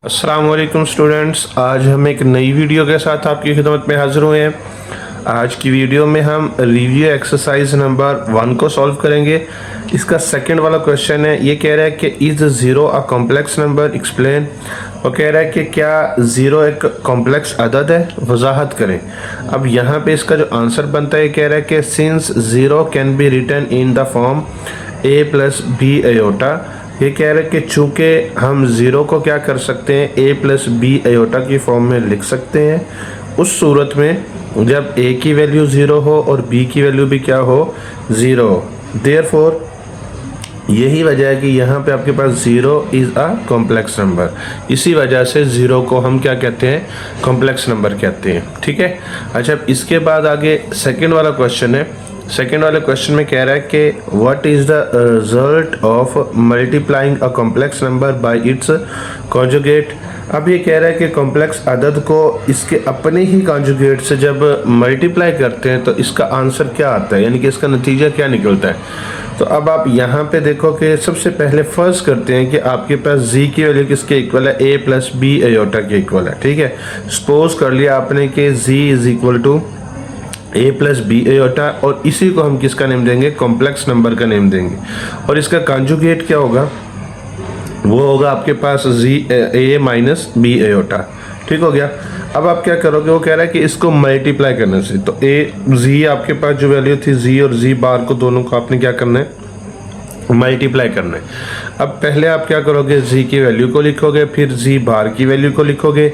अस्सलाम वालेकुम स्टूडेंट्स, आज हम एक नई वीडियो के साथ आपकी खिदमत में हाजिर हुए हैं। आज की वीडियो में हम रिव्यू एक्सरसाइज नंबर 1 को सॉल्व करेंगे। इसका सेकंड वाला क्वेश्चन है, ये कह रहा है कि is zero a complex number, explain. वो कह रहा है कि क्या ज़ीरो एक कॉम्प्लेक्स अदद है, वजाहत करें। अब यहाँ पे इसका जो आंसर बनता है, कह रहा है कि since zero can be written in the form a plus b iota. ये कह रहे हैं कि चूँकि हम ज़ीरो को क्या कर सकते हैं, a प्लस बी एयोटा की फॉर्म में लिख सकते हैं उस सूरत में जब a की वैल्यू ज़ीरो हो और b की वैल्यू भी क्या हो, ज़ीरो हो। देयरफॉर यही वजह है कि यहाँ पे आपके पास zero is a complex number. इसी वजह से ज़ीरो को हम क्या कहते हैं, कॉम्प्लेक्स नंबर कहते हैं। ठीक है। अच्छा, इसके बाद आगे सेकंड वाला क्वेश्चन है। सेकेंड वाले क्वेश्चन में कह रहा है कि what is the result of multiplying a complex number by it's conjugate. अब ये कह रहा है कि कॉम्प्लेक्स अदद को इसके अपने ही कॉन्जुगेट से जब मल्टीप्लाई करते हैं तो इसका आंसर क्या आता है, यानी कि इसका नतीजा क्या निकलता है। तो अब आप यहाँ पे देखो कि सबसे पहले फर्ज करते हैं कि आपके पास z की वैल्यू किसके इक्वल है, a प्लस बी एयोटा के इक्वल है। ठीक है। सपोज कर लिया आपने कि z is equal to a plus b iota, और इसी को हम किसका नेम देंगे, कॉम्प्लेक्स नंबर का नेम देंगे। और इसका कॉन्जुगेट क्या होगा, वो होगा आपके पास a माइनस बी एयोटा। ठीक हो गया। अब आप क्या करोगे, वो कह रहा है कि इसको मल्टीप्लाई करने से, तो z आपके पास जो वैल्यू थी z और z बार को दोनों को आपने क्या करना है, मल्टीप्लाई करना है। अब पहले आप क्या करोगे, z की वैल्यू को लिखोगे, फिर z बार की वैल्यू को लिखोगे,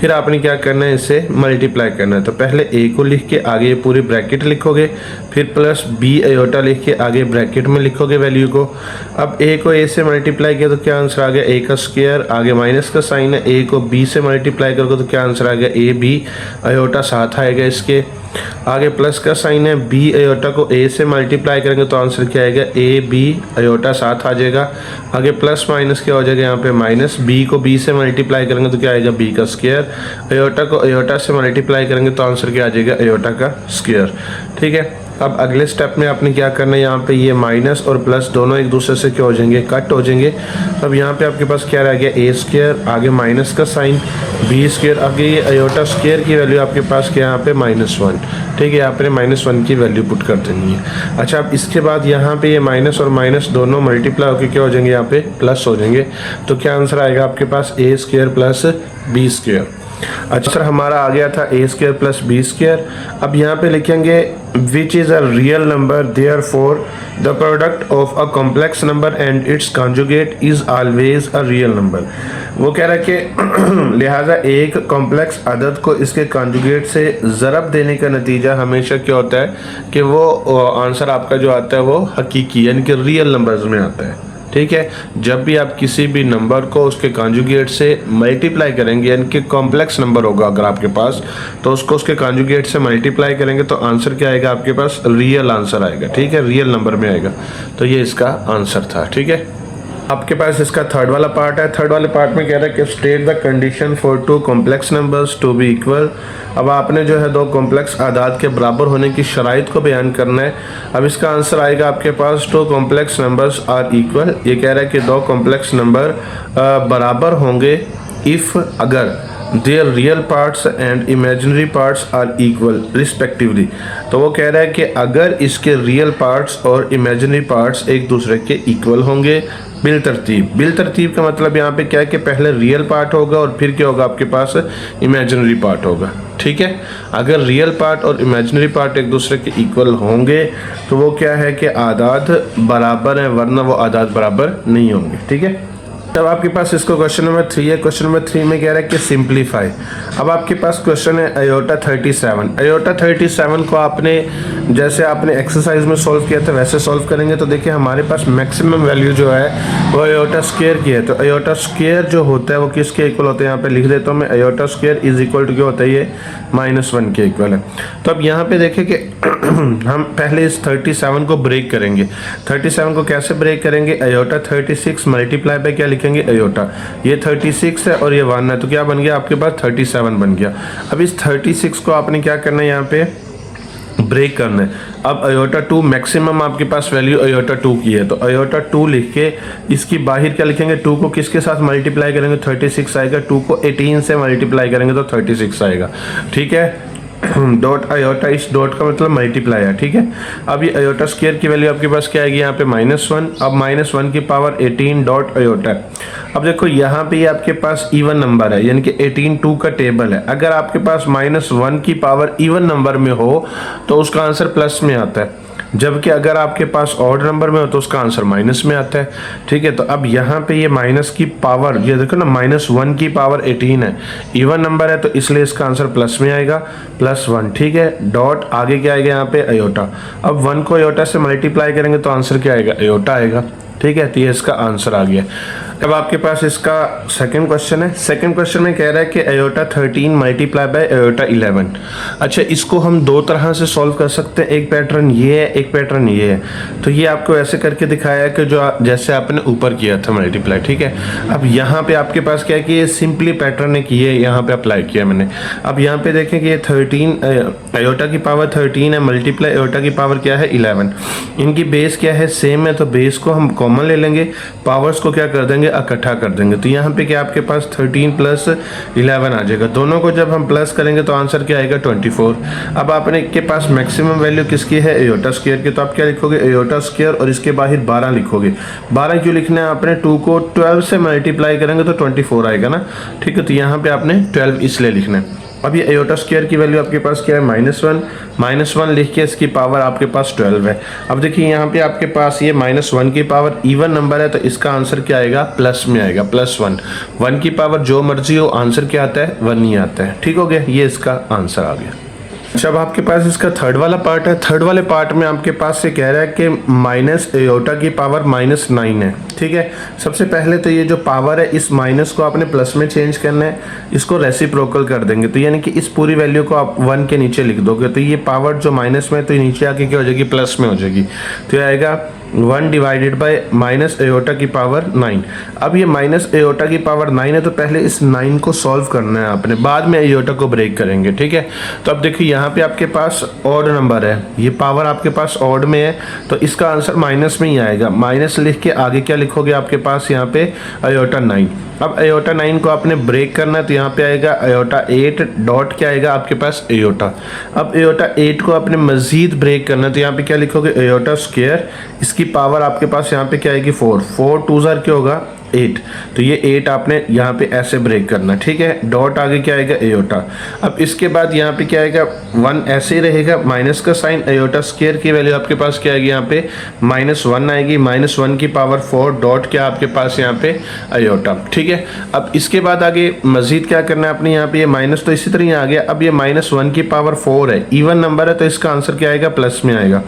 फिर आपने क्या करना है, इसे मल्टीप्लाई करना है। तो पहले a को लिख के आगे पूरी ब्रैकेट लिखोगे, फिर प्लस b एयोटा लिख के आगे ब्रैकेट में लिखोगे वैल्यू को। अब a को a से मल्टीप्लाई किया तो क्या आंसर आ गया, a का स्क्वायर, आगे माइनस का साइन है। a को b से मल्टीप्लाई करोगे तो क्या आंसर आ गया, a b एयोटा साथ आएगा, इसके आगे प्लस का साइन है। b एयोटा को a से मल्टीप्लाई करेंगे तो आंसर क्या आएगा, a b एयोटा साथ आ जाएगा। आगे प्लस माइनस क्या हो जाएगा, यहाँ पे माइनस। b को b से मल्टीप्लाई करेंगे तो क्या आएगा, b का स्क्वायर। एयोटा को एयोटा से मल्टीप्लाई करेंगे तो आंसर क्या आ जाएगा, एयोटा का स्क्वायर। ठीक है। अब अगले स्टेप में आपने क्या करना है, यहाँ पे ये माइनस और प्लस दोनों एक दूसरे से क्या हो जाएंगे, कट हो जाएंगे। अब यहाँ पे आपके पास क्या रह गया, a स्क्वायर, आगे माइनस का साइन, b स्क्वायर, आगे ये एयोटा स्क्वायर की वैल्यू आपके पास क्या, यहाँ पे -1। ठीक है। यहाँ पे -1 की वैल्यू पुट कर देनी है। अच्छा, अब इसके बाद यहाँ पे ये माइनस और माइनस दोनों मल्टीप्लाई होकर क्या हो जाएंगे, यहाँ पे प्लस हो जाएंगे। तो क्या आंसर आएगा आपके पास, a square plus b square. अच्छा सर, हमारा आ गया था a square plus b square. अब यहाँ पे लिखेंगे which is a real number, therefore the product of a complex number and its conjugate is always a real number. वो कह रहा है कि लिहाजा एक कॉम्प्लेक्स अदद को इसके कॉन्जुगेट से ज़रब देने का नतीजा हमेशा क्या होता है कि वो आंसर आपका जो आता है वो हकीकी यानी कि रियल नंबर्स में आता है। ठीक है। जब भी आप किसी भी नंबर को उसके कॉन्जुगेट से मल्टीप्लाई करेंगे, यानी कि कॉम्प्लेक्स नंबर होगा अगर आपके पास, तो उसको उसके कॉन्जुगेट से मल्टीप्लाई करेंगे तो आंसर क्या आएगा आपके पास, रियल आंसर आएगा। ठीक है, रियल नंबर में आएगा। तो ये इसका आंसर था। ठीक है। आपके पास इसका थर्ड वाला पार्ट है। थर्ड वाले पार्ट में कह रहा है कि state the condition for two complex numbers to be equal. अब आपने जो है दो कॉम्प्लेक्स आदाद के बराबर होने की शराइत को बयान करना है। अब इसका आंसर आएगा आपके पास two complex numbers are equal. ये कह रहा है कि दो कॉम्प्लेक्स नंबर बराबर होंगे इफ़, अगर their real parts and imaginary parts are equal respectively. तो वो कह रहा है कि अगर इसके रियल पार्ट्स और इमेजिनरी पार्ट्स एक दूसरे के इक्वल होंगे बिल तरतीब। बिल तरतीब का मतलब यहाँ पे क्या है कि पहले रियल पार्ट होगा और फिर क्या होगा आपके पास, इमेजिनरी पार्ट होगा। ठीक है। अगर रियल पार्ट और इमेजिनरी पार्ट एक दूसरे के इक्वल होंगे तो वो क्या है कि आदाद बराबर हैं, वरना वो आदाद बराबर नहीं होंगे। ठीक है। तब आपके पास इसको क्वेश्चन नंबर 3 है। क्वेश्चन नंबर 3 में कह रहा है कि सिंप्लीफाई। अब आपके पास क्वेश्चन है अयोटा 37। अयोटा 37 को आपने जैसे आपने एक्सरसाइज में सॉल्व किया था वैसे सॉल्व करेंगे। तो देखिए हमारे पास मैक्सिमम वैल्यू जो है वो अयोटा स्क्वायर की है। तो अयोटा स्क्वायर जो होता है वो किसके इक्वल होता है, यहाँ पे लिख देता हूँ मैं, iota square is equal to क्या होता है, ये -1 के इक्वल है। तो अब यहाँ पे देखें कि हम पहले इस 37 को ब्रेक करेंगे। 37 को कैसे ब्रेक करेंगे, अयोटा 36 मल्टीप्लाई बाय क्या लिखेंगे, अयोटा। ये 36 है और ये 1 है, तो क्या बन गया आपके पास 37 बन गया। अब इस 36 को आपने क्या करना है, यहाँ पे ब्रेक करना है। अब अयोटा 2 मैक्सिमम आपके पास वैल्यू अयोटा 2 की है, तो अयोटा 2 लिख के इसकी बाहर क्या लिखेंगे, 2 को किसके साथ मल्टीप्लाई करेंगे, 36 आएगा, 2 को 18 से मल्टीप्लाई करेंगे तो 36 आएगा, ठीक है। डॉट अयोटा, इस डॉट का मतलब मल्टीप्लाई है, ठीक है। अब ये अयोटा स्क्वायर की वैल्यू आपके पास क्या आएगी यहाँ पे -1, अब -1 की पावर 18 डॉट अयोटा। अब देखो यहाँ पे ये आपके पास इवन नंबर है, यानी कि 18 2 का टेबल है। अगर आपके पास -1 की पावर इवन नंबर में हो तो उसका आंसर प्लस में आता है, जबकि अगर आपके पास ऑड नंबर में हो तो उसका आंसर माइनस में आता है, ठीक है। तो अब यहाँ पे ये माइनस की पावर, ये देखो ना -1 की पावर 18 है, इवन नंबर है तो इसलिए इसका आंसर प्लस में आएगा, +1, ठीक है। डॉट आगे क्या आएगा यहाँ पे अयोटा। अब 1 को अयोटा से मल्टीप्लाई करेंगे तो आंसर क्या आएगा, अयोटा आएगा, ठीक है। तो ये इसका आंसर आ गया। अब आपके पास इसका सेकंड क्वेश्चन है। सेकंड क्वेश्चन में कह रहा है कि अयोटा 13 मल्टीप्लाई बाय अयोटा 11। अच्छा, इसको हम दो तरह से सॉल्व कर सकते हैं, एक पैटर्न ये है, एक पैटर्न ये है। तो ये आपको ऐसे करके दिखाया है कि जो जैसे आपने ऊपर किया था मल्टीप्लाई, ठीक है। अब यहाँ पे आपके पास क्या है कि ये सिंपली पैटर्न है कि ये यहाँ पे अप्लाई किया मैंने। अब यहाँ पे देखें कि ये 13 अयोटा की पावर 13 है, मल्टीप्लाई अयोटा की पावर क्या है 11। इनकी बेस क्या है, सेम है, तो बेस को हम कॉमन ले लेंगे, पावर्स को क्या कर देंगे, इकट्ठा कर देंगे। तो यहाँ पे क्या आपके पास 13 + 11 आ जाएगा। दोनों को जब हम प्लस करेंगे तो आंसर क्या आएगा 24। अब आपने के पास मैक्सिमम वैल्यू किसकी है, अयोटा स्क्वायर की, तो आप क्या लिखोगे, अयोटा स्क्वायर और इसके बाहर 12 लिखोगे। 12 क्यों लिखना है आपने, 2 को 12 से मल्टीप्लाई करेंगे तो 24 आएगा ना, ठीक है। तो यहाँ पे आपने 12 इसलिए लिखना है। अब ये अयोटा स्क्वायर की वैल्यू आपके पास क्या है, -1 लिख के इसकी पावर आपके पास 12 है। अब देखिए यहाँ पे आपके पास ये -1 की पावर इवन नंबर है तो इसका आंसर क्या आएगा, प्लस में आएगा, +1। 1 की पावर जो मर्जी हो, आंसर क्या आता है, 1 ही आता है, ठीक हो गया। ये इसका आंसर आ गया। जब आपके पास इसका थर्ड वाला पार्ट है, थर्ड वाले पार्ट में आपके पास से कह रहा है कि माइनस अयोटा की पावर -9 है, ठीक है। सबसे पहले तो ये जो पावर है, इस माइनस को आपने प्लस में चेंज करना है, इसको रेसिप्रोकल कर देंगे, तो यानी कि इस पूरी वैल्यू को आप 1 के नीचे लिख दोगे, तो ये पावर जो माइनस में, तो ये नीचे आके क्या हो जाएगी, प्लस में हो जाएगी। तो ये आएगा 1 डिवाइडेड बाय माइनस अयोटा की पावर 9। अब ये माइनस अयोटा की पावर 9 है, तो पहले इस 9 को सॉल्व करना है आपने, बाद में अयोटा को ब्रेक करेंगे, ठीक है। तो अब देखिए यहाँ पे आपके पास ऑड नंबर है, ये पावर आपके पास ऑड में है, तो इसका आंसर माइनस में ही आएगा। माइनस लिख के आगे क्या लिखोगे, आपके पास यहाँ पे अयोटा 9। अब अयोटा 9 को आपने ब्रेक करना है, तो यहाँ पे आएगा अयोटा 8 डॉट क्या आएगा आपके पास अयोटा। अब अयोटा 8 को आपने मजीद ब्रेक करना है, तो यहाँ पे क्या लिखोगे, अयोटा स्क्वायर, इसकी पावर आपके पास यहाँ पे क्या आएगी 4, 4 2 क्या होगा 8, तो ये 8 आपने यहाँ पे ऐसे ब्रेक करना, ठीक है। डॉट आगे क्या आएगा अयोटा। अब इसके बाद यहाँ पे क्या आएगा 1 ऐसे ही रहेगा, माइनस का साइन, अयोटा स्क्वायर की वैल्यू आपके पास क्या आएगी यहाँ पे -1 आएगी, -1 की पावर 4 डॉट क्या आपके पास यहाँ पे अयोटा, ठीक है। अब इसके बाद आगे मजीद क्या करना है आपने, यहाँ पे ये माइनस तो इसी तरह आ गया। अब ये -1 की पावर 4 है, इवन नंबर है, तो इसका आंसर क्या आएगा, प्लस में आएगा,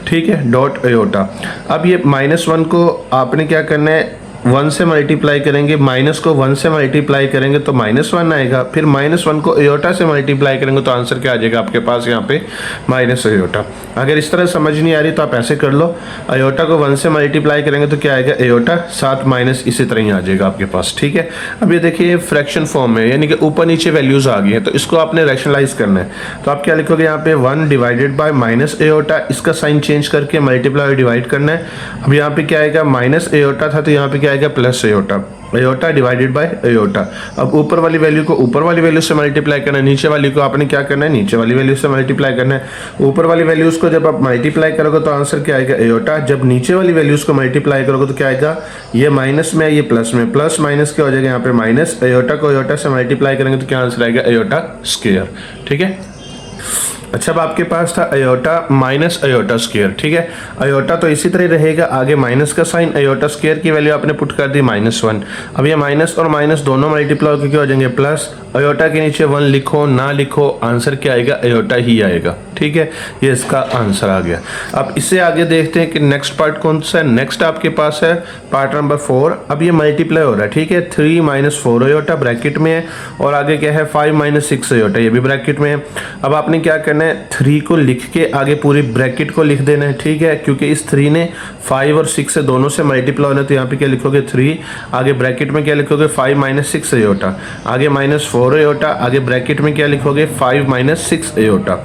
ठीक है, डॉट अयोटा। अब ये -1 को आपने क्या करना है, 1 से मल्टीप्लाई करेंगे, माइनस को 1 से मल्टीप्लाई करेंगे तो -1 आएगा, फिर -1 को अयोटा से मल्टीप्लाई करेंगे तो आंसर क्या आ जाएगा आपके पास यहाँ पे माइनस अयोटा। अगर इस तरह समझ नहीं आ रही तो आप ऐसे कर लो, अयोटा को 1 से मल्टीप्लाई करेंगे तो क्या आएगा अयोटा, साथ माइनस इसी तरह ही आ जाएगा आपके पास, ठीक है। अब ये देखिए फ्रैक्शन फॉर्म है, यानी कि ऊपर नीचे वैल्यूज आ गई है, तो इसको आपने रैशनलाइज करना है। तो आप क्या लिखोगे यहाँ पे 1 डिवाइडेड बाय माइनस अयोटा, इसका साइन चेंज करके मल्टीप्लाई डिवाइड करना है। अब यहाँ पे क्या आएगा, माइनस अयोटा था तो यहाँ पे क्या आएगा plus iota, iota divided by iota. अब ऊपर वाली वैल्यू को ऊपर वाली वैल्यू से मल्टीप्लाई करना है, नीचे वाली को आपने क्या करना है, नीचे वाली वैल्यू से मल्टीप्लाई करना है। ऊपर वाली वैल्यूज को जब आप मल्टीप्लाई करोगे तो आंसर क्या आएगा अयोटा, जब नीचे वाली वैल्यूज को मल्टीप्लाई करोगे तो क्या आएगा, ये माइनस में है, ये प्लस में, प्लस माइनस क्या हो जाएगा यहाँ पे माइनस, अयोटा को अयोटा से मल्टीप्लाई करेंगे तो क्या आंसर आएगा अयोटा स्क्वायर, ठीक है। अच्छा, अब आपके पास था अयोटा माइनस अयोटा स्क्वायर, ठीक है। अयोटा तो इसी तरह रहेगा, आगे माइनस का साइन, अयोटा स्क्वायर की वैल्यू आपने पुट कर दी -1। अब ये माइनस और माइनस दोनों मल्टीप्लाई होकर क्या हो जाएंगे प्लस, अयोटा के नीचे 1 लिखो ना लिखो, आंसर क्या आएगा अयोटा ही आएगा, ठीक है। ये इसका आंसर आ गया। अब इससे आगे देखते हैं कि नेक्स्ट पार्ट कौन सा है। नेक्स्ट आपके पास है पार्ट नंबर 4। अब ये मल्टीप्लाई हो रहा है, ठीक है, 3 - 4 अयोटा ब्रैकेट में है, और आगे क्या है 5 - 6 अयोटा, ये भी ब्रैकेट में है। अब आपने क्या करना करना है, 3 को लिख के आगे पूरी ब्रैकेट को लिख देना है, ठीक है, क्योंकि इस 3 ने 5 और 6 से दोनों से मल्टीप्लाई होना है। तो यहाँ पे क्या लिखोगे 3, आगे ब्रैकेट में क्या लिखोगे 5 माइनस 6 एयोटा, आगे माइनस 4 एयोटा, आगे ब्रैकेट में क्या लिखोगे 5 माइनस 6 एयोटा,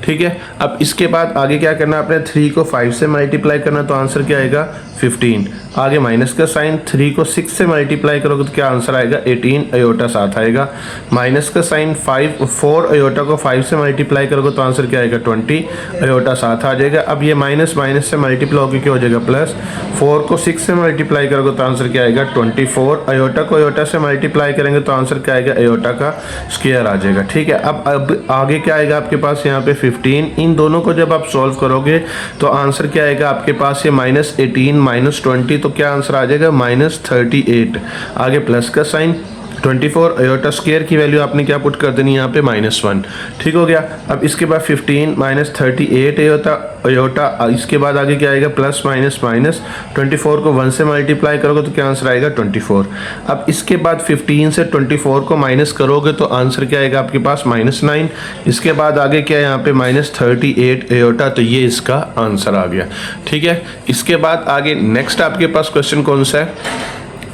ठीक है। अब इसके बाद आगे क्या करना है, आपने 3 को 5 से मल्टीप्लाई करना, तो आंसर क्या आएगा 15। आगे माइनस का साइन, 3 को 6 से मल्टीप्लाई करोगे तो क्या आंसर आएगा 18 एयोटा साथ आएगा। माइनस का साइन, 4 एयोटा को 5 से मल्टीप्लाई करोगे तो आंसर क्या आएगा 20 एयोटा साथ आ जाएगा। अब ये माइनस माइनस से मल्टीप्लाई होकर क्या हो जाएगा प्लस, 4 को 6 से मल्टीप्लाई करोगे तो आंसर क्या आएगा 24, एयोटा को एयोटा से मल्टीप्लाई करेंगे तो आंसर क्या आएगा एयोटा का स्क्वायर आ जाएगा, ठीक है। अब आगे क्या आएगा आपके पास यहाँ पे 15, इन दोनों को जब आप सॉल्व करोगे तो आंसर क्या आएगा आपके पास, ये माइनस 18 माइनस 20, तो क्या आंसर आ जाएगा माइनस 38। आगे प्लस का साइन, 24 एयोटा स्क्वायर की वैल्यू आपने क्या पुट कर देनी यहाँ पे -1, ठीक हो गया। अब इसके बाद 15 माइनस 38 एयोटा, इसके बाद आगे क्या आएगा प्लस माइनस माइनस, 24 को 1 से मल्टीप्लाई करोगे तो क्या आंसर आएगा 24। अब इसके बाद 15 से 24 को माइनस करोगे तो आंसर क्या आएगा आपके पास -9। इसके बाद आगे क्या है यहाँ पे -38 एयोटा, तो ये इसका आंसर आ गया, ठीक है। इसके बाद आगे नेक्स्ट आपके पास क्वेश्चन कौन सा है,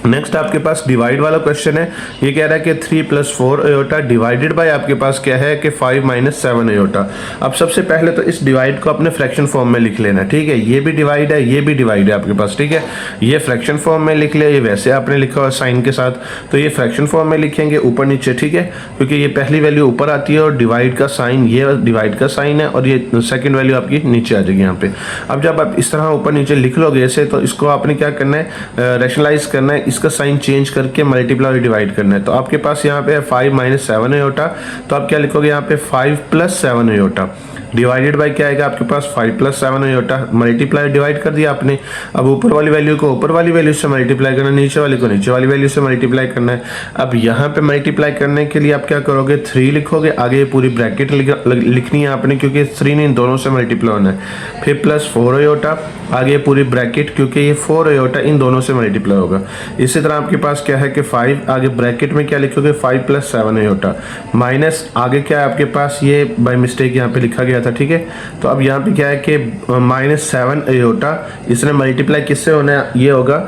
नेक्स्ट आपके पास डिवाइड वाला क्वेश्चन है। ये कह रहा है कि 3 + 4 एयोटा डिवाइडेड बाय आपके पास क्या है कि 5 - 7 एयोटा। अब सबसे पहले तो इस डिवाइड को अपने फ्रैक्शन फॉर्म में लिख लेना, ठीक है। ये भी डिवाइड है, ये भी डिवाइड है आपके पास, ठीक है। ये फ्रैक्शन फॉर्म में लिख लिया, ये वैसे आपने लिखा हुआ साइन के साथ, तो ये फ्रैक्शन फॉर्म में लिखेंगे ऊपर नीचे, ठीक है, क्योंकि ये पहली वैल्यू ऊपर आती है और डिवाइड का साइन, ये डिवाइड का साइन है और ये सेकेंड वैल्यू आपकी नीचे आ जाएगी यहाँ पे। अब जब आप इस तरह ऊपर नीचे लिख लोगे ऐसे, तो इसको आपने क्या करना है, रैशनलाइज करना है, इसका साइन चेंज करके मल्टीप्लाई और डिवाइड करना है। तो आपके पास यहाँ पे है 5 - 7 एयोटा, तो आप क्या लिखोगे यहाँ पे 5 + 7 एयोटा डिवाइडेड बाय क्या आएगा आपके पास 5 + 7 एयोटा, मल्टीप्लाई डिवाइड कर दिया आपने। अब ऊपर वाली वैल्यू को ऊपर वाली वैल्यू से मल्टीप्लाई करना है, नीचे वाली को नीचे वाली वैल्यू से मल्टीप्लाई करना है। अब यहाँ पे मल्टीप्लाई करने के लिए आप क्या करोगे 3 लिखोगे, आगे पूरी ब्रैकेट लिखनी है आपने, क्योंकि 3 ने इन दोनों से मल्टीप्लाई होना है। फिर +4 एयोटा, आगे पूरी ब्रैकेट, क्योंकि ये 4 एयोटा इन दोनों से मल्टीप्लाई होगा। इसी तरह आपके पास क्या है कि 5, आगे ब्रैकेट में क्या लिखोगे 5 + 7 एयोटा, माइनस आगे क्या है आपके पास, ये बाय मिस्टेक यहाँ पे लिखा गया था, ठीक है। तो अब यहाँ पे क्या है कि -7 एयोटा, इसने मल्टीप्लाई किससे होना है, ये होगा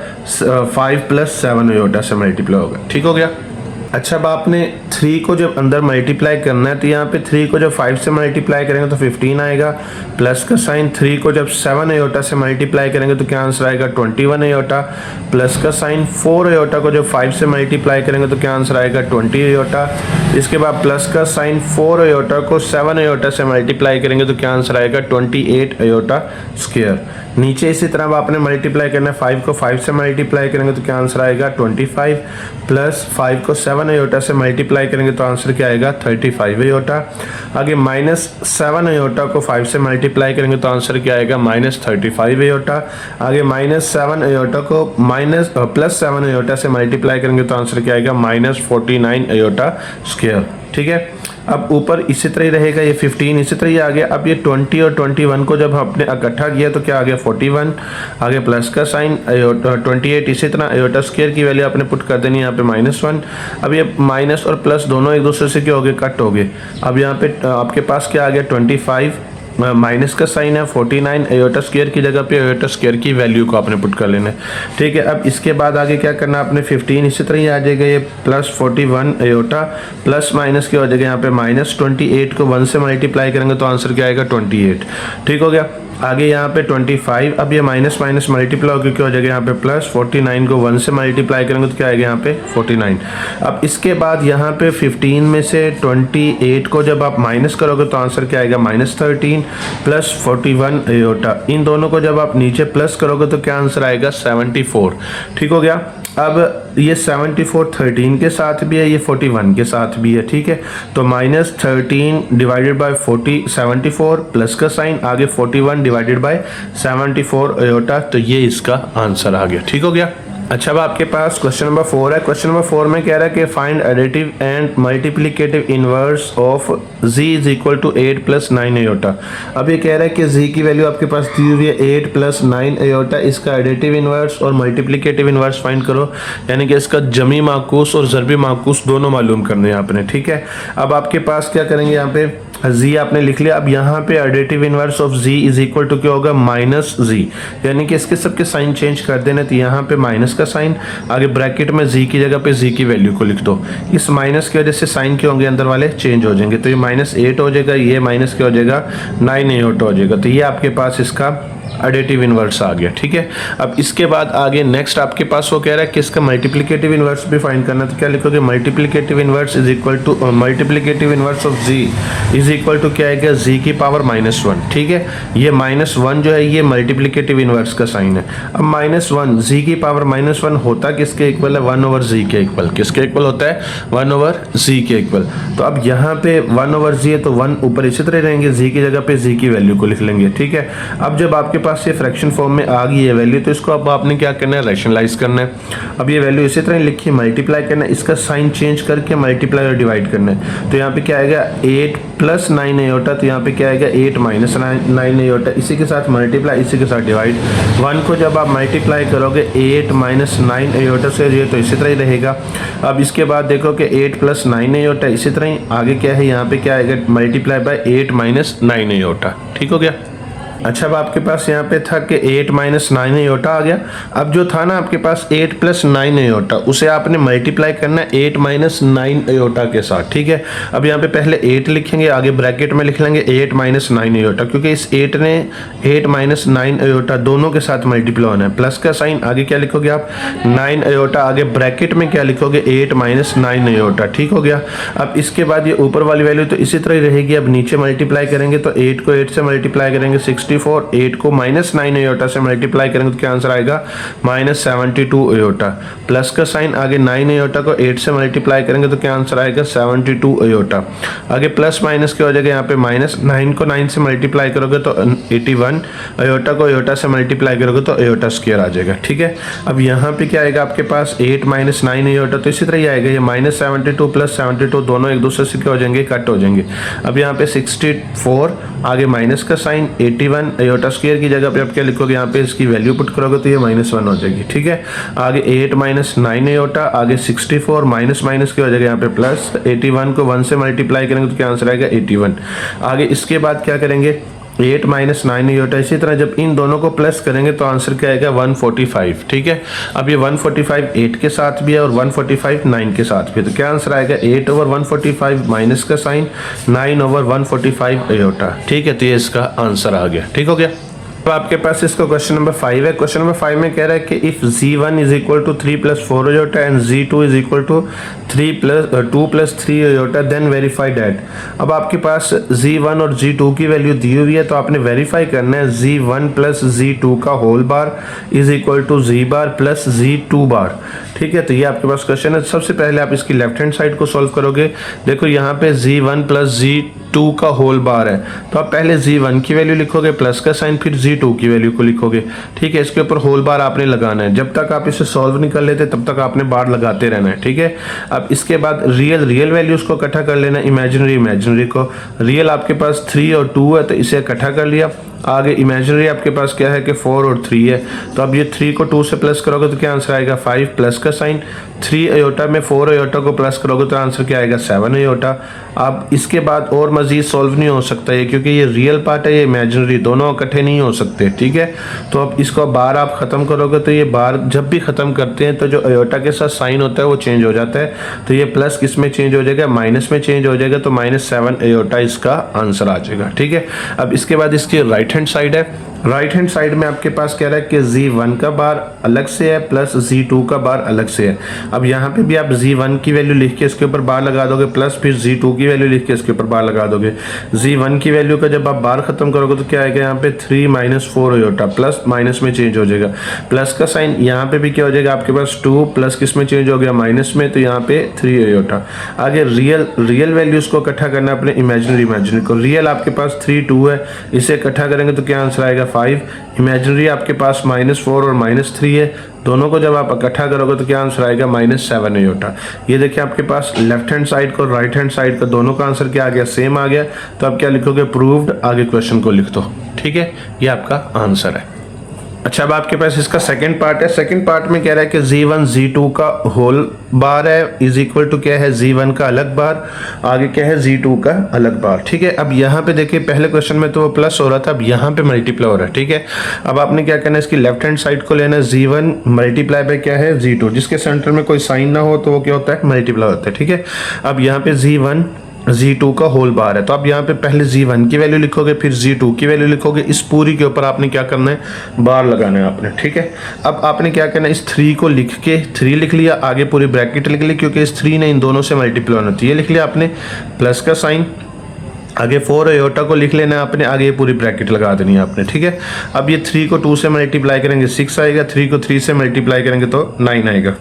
5 + 7 एयोटा से मल्टीप्लाई होगा, ठीक हो गया। अच्छा, अब आपने 3 को जब अंदर मल्टीप्लाई करना है तो यहाँ पे 3 को जब 5 से मल्टीप्लाई करेंगे तो 15 आएगा, प्लस का साइन 3 को जब 7 एयोटा से मल्टीप्लाई करेंगे तो क्या आंसर आएगा 21 एयोटा, प्लस का साइन 4 एयोटा को जब 5 से मल्टीप्लाई करेंगे तो क्या आंसर आएगा 20 एयोटा। इसके बाद प्लस का साइन 4 एयोटा को 7 एयोटा से मल्टीप्लाई करेंगे तो क्या आंसर आएगा 28 एयोटा स्क्वायर। नीचे इसी तरह आपने मल्टीप्लाई करना है, 5 को 5 से मल्टीप्लाई करेंगे तो क्या आंसर आएगा 25, प्लस 5 को 7 एयोटा से मल्टीप्लाई करेंगे तो आंसर क्या आएगा 35 एयोटा। आगे -7 एयोटा को 5 से मल्टीप्लाई करेंगे तो आंसर क्या आएगा -35 एयोटा। आगे -7 एयोटा को +7 एयोटा से मल्टीप्लाई करेंगे तो आंसर क्या आएगा -49 एयोटा स्क्वायर, ठीक है। अब ऊपर इसी तरह ही रहेगा, ये 15 इसी तरह ही आ गया। अब ये 20 और 21 को जब हमने इकट्ठा किया तो क्या आ गया 41, आगे प्लस का साइन 28, इसी तरह एयोटा स्क्वायर की वैल्यू आपने पुट कर देनी यहाँ पे -1। अब ये माइनस और प्लस दोनों एक दूसरे से क्या हो गए, कट हो गए। अब यहाँ पे आपके पास क्या आ गया 25, माइनस का साइन है 49, एयोटा स्क्वायर की जगह पे एयोटा स्क्वायर की वैल्यू को आपने पुट कर लेना है, ठीक है। अब इसके बाद आगे क्या करना है आपने 15 इसी तरह ही आ जाएगा, ये +41 एयोटा, प्लस माइनस की हो जाएगा यहाँ पे -28 को 1 से मल्टीप्लाई करेंगे तो आंसर क्या आएगा 28, ठीक हो गया। आगे यहाँ पे 25, अब ये माइनस माइनस मल्टीप्लाई होकर क्या हो जाएगा यहाँ पे +49 को 1 से मल्टीप्लाई करेंगे तो क्या आएगा यहाँ पे 49। अब इसके बाद यहाँ पे 15 में से 28 को जब आप माइनस करोगे तो आंसर क्या आएगा -13 प्लस 41 एयोटा, इन दोनों को जब आप नीचे प्लस करोगे तो क्या आंसर आएगा 74, ठीक हो गया। अब ये 74 13 के साथ भी है, ये 41 के साथ भी है, ठीक है। तो -13 डिवाइडेड बाय 74 प्लस का साइन, आगे 41 डिवाइडेड बाय 74 एयोटा, तो ये इसका आंसर आ गया, ठीक हो गया। अच्छा, अब आपके पास क्वेश्चन नंबर 4 है। क्वेश्चन नंबर 4 में कह रहा है कि find additive and multiplicative inverse of z is equal to 8 plus 9 iota. अब ये कह रहा है कि z की वैल्यू आपके पास दी हुई है 8 प्लस 9 एयोटा, इसका एडिटिव इनवर्स और मल्टीप्लिकेटिव इनवर्स फाइंड करो, यानी कि इसका जमी माकूस और ज़रबी माकूस दोनों मालूम करने हैं आपने। ठीक है, अब आपके पास क्या करेंगे, यहाँ पे z आपने लिख लिया। अब यहाँ पे additive inverse of z is equal to क्या होगा, माइनस z, यानी कि इसके सबके साइन चेंज कर देने, तो यहाँ पे माइनस का साइन, आगे ब्रैकेट में z की जगह पे z की वैल्यू को लिख दो। इस माइनस की वजह से साइन के होंगे अंदर वाले चेंज हो जाएंगे, तो ये -8 हो जाएगा, ये माइनस क्या हो जाएगा 9 एयोटा हो जाएगा। तो ये आपके पास इसका एडिटिव इनवर्स आ गया। ठीक है, अब इसके बाद आगे नेक्स्ट आपके पास वो कह रहा है कि इसका मल्टीप्लिकेटिव इनवर्स भी फाइंड करना, तो क्या लिखोगे, multiplicative inverse is equal to multiplicative inverse of z is equal to क्या आएगा, z की पावर -1। ठीक है, ये -1 जो है ये मल्टीप्लिकेटिव इनवर्स का साइन है। अब -1 z की पावर -1 होता किसके इक्वल है, 1/z के इक्वल। किसके इक्वल होता है, 1/z के इक्वल। तो अब यहाँ पे 1/z है तो 1 ऊपर इसी तरह रहेंगे, z की जगह पे z की वैल्यू को लिख लेंगे। ठीक है, अब जब आपके पास ये फ्रैक्शन फॉर्म में आ गई है वैल्यू, तो इसको अब आपने क्या करना है, रैशनलाइज करना है। अब ये वैल्यू इसी तरह लिखी, मल्टीप्लाई करना है, इसका साइन चेंज करके मल्टीप्लाई और डिवाइड करना है। तो यहाँ पे क्या आएगा, 8 प्लस 9 एयोटा, तो यहाँ पे क्या आएगा 8 माइनस 9 एयोटा, इसी के साथ मल्टीप्लाई, इसी के साथ डिवाइड। 1 को जब आप मल्टीप्लाई करोगे 8 माइनस 9 एयोटा से, ये तो इसी तरह ही रहेगा। अब इसके बाद देखो कि 8 प्लस 9 एयोटा, इसी तरह ही आगे क्या है, यहाँ पे क्या आएगा, मल्टीप्लाई बाय 8 माइनस 9 एयोटा। ठीक हो गया। अच्छा, अब आपके पास यहाँ पे था कि 8 माइनस 9 एयोटा आ गया। अब जो था ना आपके पास 8 प्लस 9 एयोटा, उसे आपने मल्टीप्लाई करना है 8 माइनस 9 एयोटा के साथ। ठीक है, अब यहाँ पे पहले 8 लिखेंगे, आगे ब्रैकेट में लिख लेंगे 8 माइनस 9 एयोटा, क्योंकि इस 8 ने 8 माइनस 9 एयोटा दोनों के साथ मल्टीप्लाई होना है। प्लस का साइन, आगे क्या लिखोगे आप, 9 एयोटा, आगे ब्रैकेट में क्या लिखोगे, 8 माइनस 9 एयोटा। ठीक हो गया। अब इसके बाद ये ऊपर वाली वैल्यू तो इसी तरह ही रहेगी। अब नीचे मल्टीप्लाई करेंगे तो 8 को 8 से मल्टीप्लाई करेंगे 64, 8 को -9 एयोटा से मल्टीप्लाई करेंगे तो क्या आंसर आएगा, -72 एयोटा। प्लस का साइन, आगे 9 एयोटा को 8 से मल्टीप्लाई करेंगे तो क्या आंसर आएगा, 72 एयोटा। आगे प्लस माइनस क्या हो जाएगा, यहाँ पे -9 को 9 से मल्टीप्लाई करोगे तो 81, एयोटा को एयोटा से मल्टीप्लाई करोगे तो एयोटा स्क्वायर आ जाएगा। ठीक है, अब यहाँ पे क्या आएगा आपके पास 8 माइनस 9 एयोटा, तो इसी तरह ही आएगा, ये -72 प्लस 72 दोनों एक दूसरे से क्या हो जाएंगे, कट हो जाएंगे। अब यहाँ पे 64, आगे माइनस का साइन, 81 एयोटा स्क्वायर की जगह पे आप क्या लिखोगे, यहाँ पे इसकी वैल्यू पुट करोगे तो ये -1 हो जाएगी। ठीक है, आगे 8 माइनस 9 एयोटा, आगे 64 माइनस माइनस की हो जाएगा यहाँ पे प्लस, 81 को 1 से मल्टीप्लाई करेंगे तो क्या आंसर आएगा 81। आगे इसके बाद क्या करेंगे, 8 माइनस 9 एयोटा, इसी तरह जब इन दोनों को प्लस करेंगे तो आंसर क्या आएगा, 145। ठीक है, अब ये 145 8 के साथ भी है और 145 9 के साथ भी है, तो क्या आंसर आएगा 8/145 माइनस का साइन 9/145 एयोटा। ठीक है, तो ये इसका आंसर आ गया। ठीक हो गया। अब आपके पास इसका क्वेश्चन नंबर 5 है। क्वेश्चन नंबर 5 में कह रहा है कि if z1 is equal to 3 plus 4 iota and z2 is equal to 2 plus 3 iota then verify that. अब आपके पास z1 और z2 की वैल्यू दी हुई है, तो आपने वेरीफाई करना है z1 प्लस z2 का whole bar is equal to z bar plus z2 bar. ठीक है, तो ये आपके पास क्वेश्चन है। सबसे पहले आप इसकी लेफ्ट हैंड साइड को सॉल्व करोगे। देखो यहाँ पे z1 प्लस z2 का होल बार है, तो आप पहले z1 की वैल्यू लिखोगे, प्लस का साइन, फिर z2 की वैल्यू को लिखोगे। ठीक है, इसके ऊपर होल बार आपने लगाना है। जब तक आप इसे सॉल्व नहीं कर लेते तब तक आपने बार लगाते रहना है। ठीक है, अब इसके बाद रियल वैल्यूज को इकट्ठा कर लेना, इमेजिनरी को। रियल आपके पास 3 और 2 है तो इसे इकट्ठा कर लिया। आगे इमेजिनरी आपके पास क्या है कि 4 और 3 है, तो अब ये 3 को 2 से प्लस करोगे तो क्या आंसर आएगा 5, प्लस का साइन 3 एयोटा में 4 एयोटा को प्लस करोगे तो आंसर क्या आएगा 7 एयोटा। अब इसके बाद और मजीद सॉल्व नहीं हो सकता है, क्योंकि ये रियल पार्ट है, ये इमेजिनरी, दोनों इकट्ठे नहीं हो सकते। ठीक है, तो अब इसको बार आप खत्म करोगे तो ये बार जब भी खत्म करते हैं तो जो एयोटा के साथ साइन होता है वो चेंज हो जाता है, तो ये प्लस किस में चेंज हो जाएगा, माइनस में चेंज हो जाएगा, तो -7 एयोटा इसका आंसर आ जाएगा। ठीक है, अब इसके बाद इसकी राइट हैंड साइड है। राइट हैंड साइड में आपके पास कह रहा है कि z1 का बार अलग से है प्लस z2 का बार अलग से है। अब यहाँ पे भी आप z1 की वैल्यू लिख के इसके ऊपर बार लगा दोगे, प्लस फिर z2 की वैल्यू लिख के इसके ऊपर बार लगा दोगे। z1 की वैल्यू का जब आप बार खत्म करोगे तो क्या आएगा, यहाँ पे 3 माइनस 4 एयोटा, प्लस माइनस में चेंज हो जाएगा। प्लस का साइन यहाँ पे भी क्या हो जाएगा आपके पास 2, प्लस किस में चेंज हो गया, माइनस में, तो यहाँ पे 3 एयोटा। आगे रियल वैल्यूज को इकट्ठा करना अपने इमेजिनरी को। रियल आपके पास 3 2 है, इसे इकट्ठा करेंगे तो क्या आंसर आएगा 5, इमेजिनरी आपके पास -4 और -3 है, दोनों को जब आप इकट्ठा करोगे तो क्या आंसर आएगा -7 आयोटा। ये देखिए आपके पास लेफ्ट हैंड साइड को राइट हैंड साइड का दोनों का आंसर क्या आ गया, सेम आ गया। तो आप क्या लिखोगे, प्रूव्ड, आगे क्वेश्चन को लिख दो। ठीक है, ये आपका आंसर है। अच्छा, अब आपके पास इसका सेकंड पार्ट है। सेकंड पार्ट में कह रहा है कि Z1 Z2 का होल बार है इज इक्वल टू क्या है, Z1 का अलग बार, आगे क्या है, Z2 का अलग बार। ठीक है, अब यहाँ पे देखिए पहले क्वेश्चन में तो वो प्लस हो रहा था, अब यहाँ पे मल्टीप्लाई हो रहा है। ठीक है, अब आपने क्या करना है, इसकी लेफ्ट हैंड साइड को लेना है, Z1 मल्टीप्लाई बाय क्या है, Z2, जिसके सेंटर में कोई साइन ना हो तो वो क्या होता है, मल्टीप्लाई होता है। ठीक है, अब यहाँ पे Z1 Z2 का होल बार है, तो आप यहाँ पे पहले Z1 की वैल्यू लिखोगे, फिर Z2 की वैल्यू लिखोगे, इस पूरी के ऊपर आपने क्या करना है, बार लगाना है आपने। ठीक है, अब आपने क्या करना है, इस 3 को लिख के 3 लिख लिया, आगे पूरी ब्रैकेट लिख ली, क्योंकि इस 3 ने इन दोनों से मल्टीप्लाई होना चाहिए, लिख लिया आपने, प्लस का साइन, आगे 4 आयोटा को लिख लेना है आपने, आगे ये पूरी ब्रैकेट लगा देनी है आपने। ठीक है, अब ये 3 को 2 से मल्टीप्लाई करेंगे 6 आएगा, 3 को 3 से मल्टीप्लाई करेंगे तो 9 आएगा,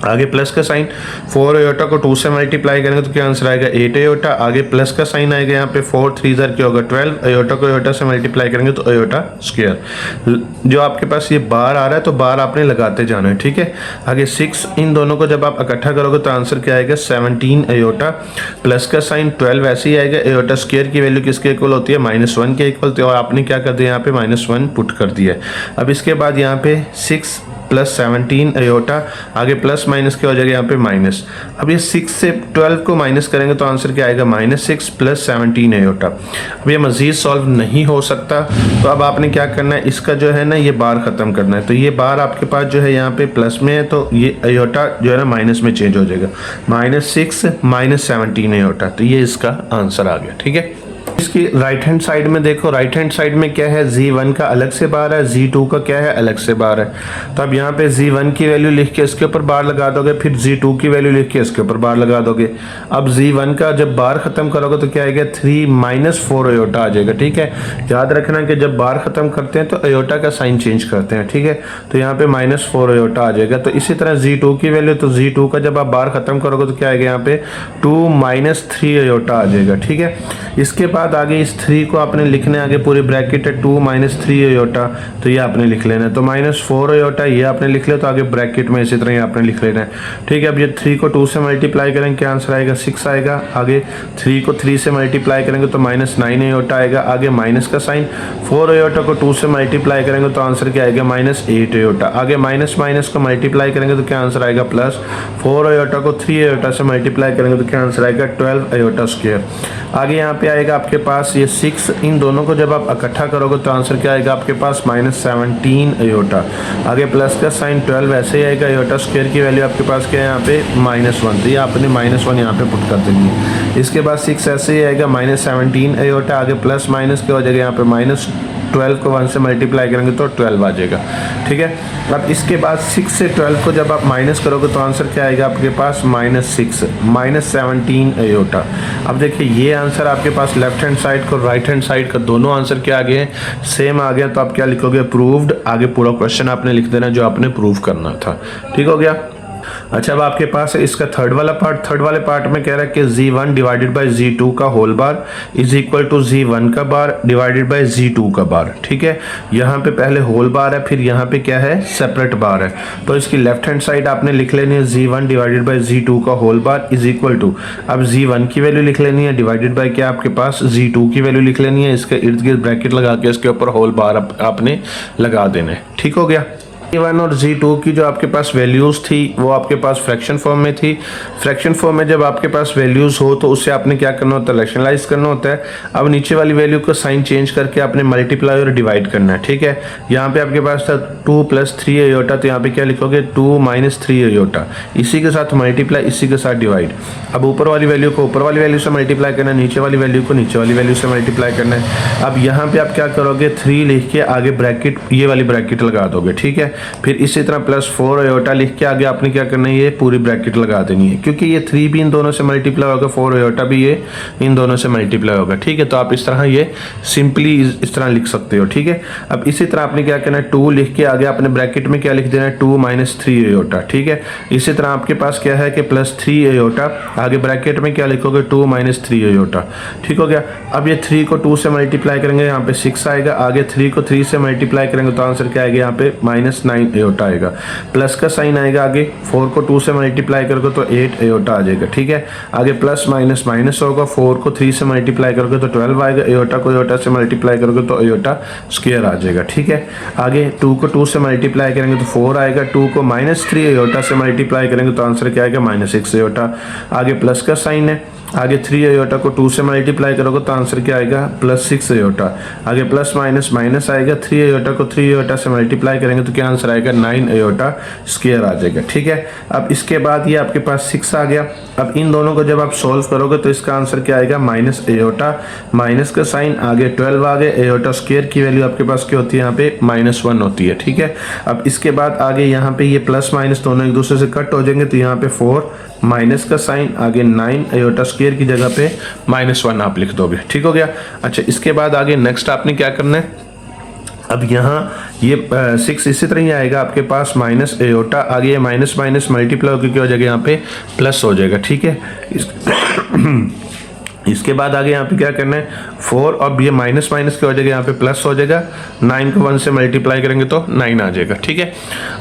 आगे प्लस का साइन, 4 आयोटा को 2 से मल्टीप्लाई करेंगे तो क्या आंसर आएगा, 8 आयोटा, आगे प्लस का साइन आएगा, यहाँ पे 4 3 क्या होगा 12, आयोटा को आयोटा से मल्टीप्लाई करेंगे तो आयोटा स्क्वायर। जो आपके पास ये बार आ रहा है तो बार आपने लगाते जाना है। ठीक है, आगे 6, इन दोनों को जब आप इकट्ठा करोगे तो आंसर क्या आएगा, 17 आयोटा, प्लस का साइन 12 ऐसे ही आएगा, आयोटा स्क्वायर की वैल्यू किसके इक्वल होती है, -1 के इक्वल, तो आपने क्या कर दिया, यहाँ पे -1 पुट कर दिया। अब इसके बाद यहाँ पे 6 + 17 आयोटा, आगे प्लस माइनस क्या हो जाएगा, यहाँ पे माइनस। अब ये 6 से 12 को माइनस करेंगे तो आंसर क्या आएगा, -6 + 17 आयोटा। अब ये मजीद सॉल्व नहीं हो सकता, तो अब आपने क्या करना है, इसका जो है ना ये बार ख़त्म करना है। तो ये बार आपके पास जो है यहाँ पे प्लस में है, तो ये आयोटा जो है ना माइनस में चेंज हो जाएगा, -6 - 17 आयोटा, तो ये इसका आंसर आ गया। ठीक है, इसकी राइट हैंड साइड में देखो, राइट हैंड साइड में क्या है, Z1 का अलग से बार है, Z2 का क्या है, अलग से बार है। तो अब यहाँ पे Z1 की वैल्यू लिख के इसके ऊपर बार लगा दोगे, फिर Z2 की वैल्यू लिख के इसके ऊपर बार लगा दोगे। अब Z1 का जब बार खत्म करोगे तो क्या आएगा, 3 - 4 आयोटा आ जाएगा। ठीक है, याद रखना कि जब बार खत्म करते हैं तो आयोटा का साइन चेंज करते हैं। ठीक है, तो यहाँ पे -4 आयोटा आ जाएगा। तो इसी तरह Z2 की वैल्यू, तो Z2 का जब आप बार खत्म करोगे तो क्या आएगा, यहाँ पे 2 - 3 आयोटा आ जाएगा। ठीक है, इसके बाद आगे इस 3 को आपने लिखना है, आगे पूरी ब्रैकेट है 2 - 3 आयोटा, तो ये आपने लिख लेना है। तो -4 आयोटा ये आपने लिख लिया, तो आगे ब्रैकेट में इसी तरह ये आपने लिख लेना है। ठीक है, अब ये 3 को 2 से मल्टीप्लाई करेंगे, क्या आंसर आएगा, 6 आएगा, आगे 3 को 3 से मल्टीप्लाई करेंगे तो -9 आयोटा आएगा, आगे माइनस का साइन, 4 आयोटा को 2 से मल्टीप्लाई करेंगे तो आंसर क्या आएगा, -8 आयोटा, आगे माइनस को मल्टीप्लाई करेंगे तो क्या आंसर आएगा, +4 आयोटा को 3 आयोटा से मल्टीप्लाई करेंगे तो क्या आंसर आएगा, 12 आयोटा स्क्वायर। आगे यहाँ पे आएगा आपके पास ये 6, इन दोनों को जब आप इकट्ठा करोगे तो आंसर क्या आएगा आपके पास, -17 आयोटा, आगे प्लस का साइन 12 ऐसे ही आएगा, आयोटा स्क्वायर की वैल्यू आपके पास क्या है, यहाँ पे -1, तो ये आपने -1 यहाँ पे पुट कर देनी है। इसके बाद 6 ऐसे ही आएगा, -17 आयोटा, आगे प्लस माइनस क्या हो जाएगा, यहाँ पे -12 को 1 से मल्टीप्लाई करेंगे तो 12 आ जाएगा। ठीक है, अब इसके बाद 6 से 12 को जब आप माइनस करोगे तो आंसर क्या आएगा आपके पास, -6 - 17 आयोटा। अब देखिए ये आंसर आपके पास लेफ्ट हैंड साइड को राइट हैंड साइड का दोनों आंसर क्या आ गए हैं, सेम आ गया। तो आप क्या लिखोगे, प्रूव्ड, आगे पूरा क्वेश्चन आपने लिख देना जो आपने प्रूव करना था। ठीक हो गया। अच्छा, अब आपके पास है इसका थर्ड वाला पार्ट। थर्ड वाले पार्ट में कह रहा है कि Z1 / Z2 का whole bar is equal to Z1 का बार डिवाइडेड बाय Z2 का बार। ठीक है, यहाँ पे पहले होल बार है, फिर यहाँ पे क्या है, सेपरेट बार है। तो इसकी लेफ्ट हैंड साइड आपने लिख लेनी है, Z1 डिवाइडेड बाय Z2 का whole bar is equal to, अब Z1 की वैल्यू लिख लेनी है, डिवाइडेड बाय क्या आपके पास, Z2 की वैल्यू लिख लेनी है, इसके इर्द गिर्द ब्रैकेट लगा के इसके ऊपर होल बार आपने लगा देना है। ठीक हो गया। Z1 और Z2 की जो आपके पास वैल्यूज़ थी वो आपके पास फ्रैक्शन फॉर्म में थी। फ्रैक्शन फॉर्म में जब आपके पास वैल्यूज़ हो तो उससे आपने क्या करना होता है, रैशनलाइज करना होता है। अब नीचे वाली वैल्यू को साइन चेंज करके आपने मल्टीप्लाई और डिवाइड करना है। ठीक है, यहाँ पे आपके पास था 2 + 3 आयोटा, तो यहाँ पे क्या लिखोगे, 2 - 3 आयोटा, इसी के साथ मल्टीप्लाई, इसी के साथ डिवाइड। अब ऊपर वाली वैल्यू को ऊपर वाली वैल्यू से मल्टीप्लाई करना है, नीचे वाली वैल्यू को नीचे वाली वैल्यू से मल्टीप्लाई करना है। अब यहाँ पे आप क्या करोगे, 3 लिख के आगे ब्रैकेट, ये वाली ब्रैकेट लगा दोगे। ठीक है, फिर इसी तरह +4 एयोटा लिख के आगे आपने क्या करना है, ये पूरी ब्रैकेट लगा देनी है, क्योंकि ये 3 भी इन दोनों से मल्टीप्लाई होगा, 4 एयोटा भी ये इन दोनों से मल्टीप्लाई होगा। ठीक है, तो आप इस तरह ये सिंपली इस तरह लिख सकते हो। ठीक है, अब इसी तरह आपने क्या करना है, 2 लिख के आगे आपने ब्रैकेट में क्या लिख देना है, 2 - 3 एयोटा। ठीक है, इसी तरह आपके पास क्या है कि +3 एयोटा, आगे ब्रैकेट में क्या लिखोगे, 2 - 3 एयोटा। ठीक हो गया। अब ये 3 को 2 से मल्टीप्लाई करेंगे, यहाँ पे 6 आएगा, आगे 3 को 3 से मल्टीप्लाई करेंगे तो आंसर क्या आएगा, यहाँ पे -9 एयोटा आएगा। प्लस का साइन आएगा, आगे 4 को 2 से मल्टीप्लाई करोगे तो 8 एयोटा आ जाएगा। ठीक है, आगे प्लस माइनस माइनस होगा, 4 को 3 से मल्टीप्लाई करोगे तो 12 आएगा, एयोटा को एयोटा से मल्टीप्लाई करोगे तो एयोटा स्क्वायर आ जाएगा। ठीक है, आगे 2 को 2 से मल्टीप्लाई करेंगे तो 4 आएगा, 2 को -3 एयोटा से मल्टीप्लाई करेंगे तो आंसर क्या आएगा, -6 एयोटा। आगे प्लस का साइन है, आगे 3 एयोटा को 2 से मल्टीप्लाई करोगे तो आंसर क्या आएगा, +6 एयोटा। आगे प्लस माइनस माइनस आएगा, 3 एयोटा को 3 एयोटा से मल्टीप्लाई करेंगे तो क्या आंसर आएगा, 9 एयोटा स्क्वायर आ जाएगा। ठीक है, अब इसके बाद ये आपके पास 6 आ गया। अब इन दोनों को जब आप सॉल्व करोगे तो इसका आंसर क्या आएगा, माइनस एयोटा, माइनस का साइन, आगे 12 आ गए, एयोटा स्क्वायर की वैल्यू आपके पास क्या होती है, यहाँ पे -1 होती है। ठीक है, अब इसके बाद आगे यहाँ पे ये प्लस माइनस दोनों एक दूसरे से कट हो जाएंगे तो यहाँ पे 4 माइनस का साइन, आगे 9 एयोटा स्क्वायर की जगह पे -1 आप लिख दोगे। ठीक हो गया। अच्छा, इसके बाद आगे नेक्स्ट आपने क्या करना है, अब यहाँ ये 6 इसी तरह ही आएगा आपके पास, माइनस एयोटा, आगे ये माइनस माइनस मल्टीप्लाई होकर क्या हो जाएगा, यहाँ पे प्लस हो जाएगा। ठीक है, इसके बाद आगे यहाँ पे क्या करना है, 4, अब ये माइनस माइनस क्या हो जाएगा, यहाँ पे प्लस हो जाएगा, 9 को 1 से मल्टीप्लाई करेंगे तो 9 आ जाएगा। ठीक है,